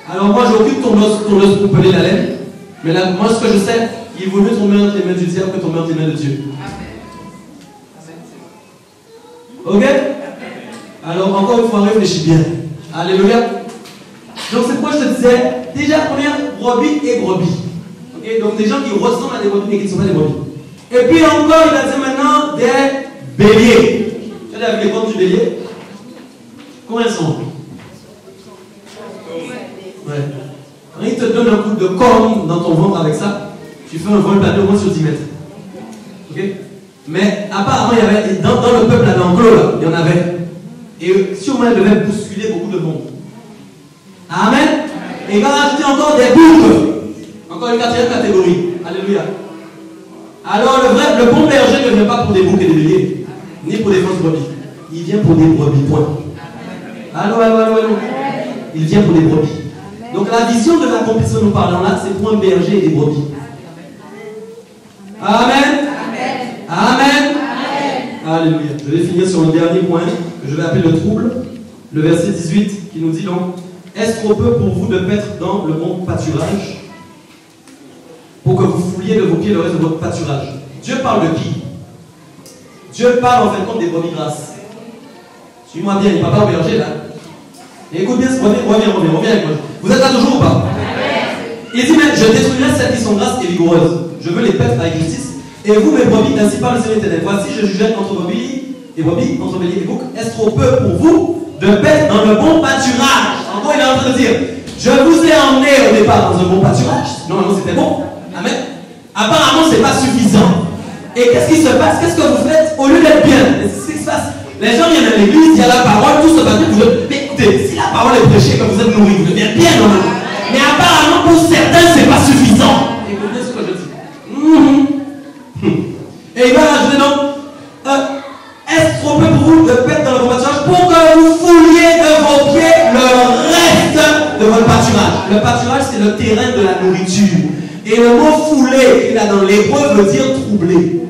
Alors moi j'occupe tourneuse pour peler la laine. Mais là, moi ce que je sais, il vaut mieux tomber entre les mains du diable que tomber entre les mains de Dieu. Ok? Alors encore une fois, réfléchis bien. Alléluia. Donc c'est pourquoi je te disais, déjà première, brebis et brebis. Okay? Donc des gens qui ressemblent à des brebis mais qui ne sont pas des brebis. Et puis encore, il a dit maintenant des béliers. Tu as vu les comptes du bélier? Combien ils sont? Ouais. Quand il te donne un coup de corne dans ton ventre avec ça, tu fais un vol plané au moins sur 10 mètres. Ok? Mais apparemment, il y avait, dans le peuple là, dans l'enclos, là, il y en avait. Et sûrement, elle devait bousculer beaucoup de monde. Amen. Et il va rajouter encore des boucles. Encore une 4e catégorie. Alléluia. Alors le bon berger ne vient pas pour des boucs et des béliers, ni pour des fausses brebis. Il vient pour des brebis, point. Allô. Il vient pour des brebis. Donc la vision de l'accomplissement que nous parlons là, c'est pour un berger et des brebis. Amen. Amen. Alléluia. Je vais finir sur le dernier point que je vais appeler le trouble. Le verset 18 qui nous dit donc: est-ce trop peu pour vous de mettre dans le bon pâturage pour que vous fouliez de vos pieds le reste de votre pâturage? Dieu parle de qui? Dieu parle en fin de compte des brebis grasses. Suis-moi bien, il ne parle pas au berger là. Et écoute bien, reviens avec moi. Vous êtes là toujours ou pas? Il dit même, je détruirai celles qui sont grasses et vigoureuses. Je veux les paître avec justice. Et vous, mes brebis, ainsi parle le Seigneur éternel. Voici, je jugerai entre brebis, entre béliers et boucs. Est-ce trop peu pour vous de paître dans le bon pâturage? En gros, il est en train de dire, je vous ai emmené au départ dans un bon pâturage. Normalement, c'était bon. Amen. Apparemment, ce n'est pas suffisant. Et qu'est-ce qui se passe? Qu'est-ce que vous faites au lieu d'être bien? Qu'est-ce qui se passe? Les gens viennent à l'église, il y a la parole, tout se passe bien. Mais écoutez, si la parole est prêchée, que vous êtes nourris, vous êtes bien nourris. Mais apparemment, pour certains, ce n'est pas suffisant. Écoutez ce que je dis. Et il va rajouter donc, est-ce trop peu pour vous de paître dans le bon pâturage pour que vous fouliez de vos pieds le reste de votre pâturage? Le pâturage, c'est le terrain de la nourriture. Et le mot fouler, qu'il a dans l'hébreu, veut dire troubler.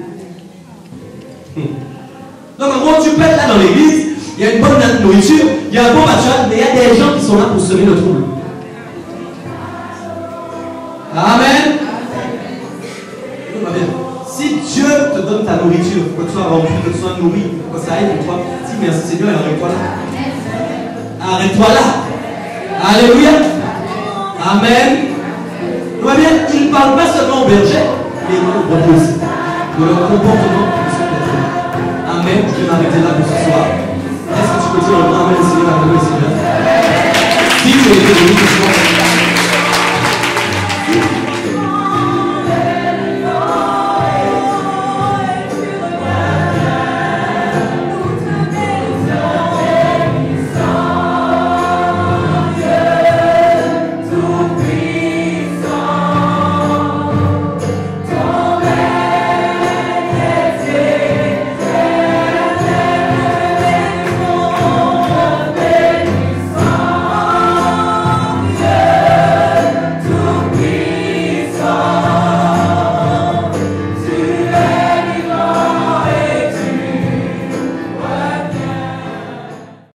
Donc en gros, tu pètes là dans l'église, il y a une bonne nourriture, il y a un bon pâturage, mais il y a des gens qui sont là pour semer le trouble. Amen. Bien. Si Dieu te donne ta nourriture, que tu sois rempli, que tu sois nourri, que ça aille pour toi, dis merci Seigneur et arrête-toi là. Arrête-toi là. Alléluia. Amen. Bien, il ne parle pas seulement au berger, mais il parle aussi de leur comportement. Amen. Je vais m'arrêter là pour ce soir. Est-ce que tu peux dire le grand Amen, Seigneur, Seigneur? Si tu es béni ce soir.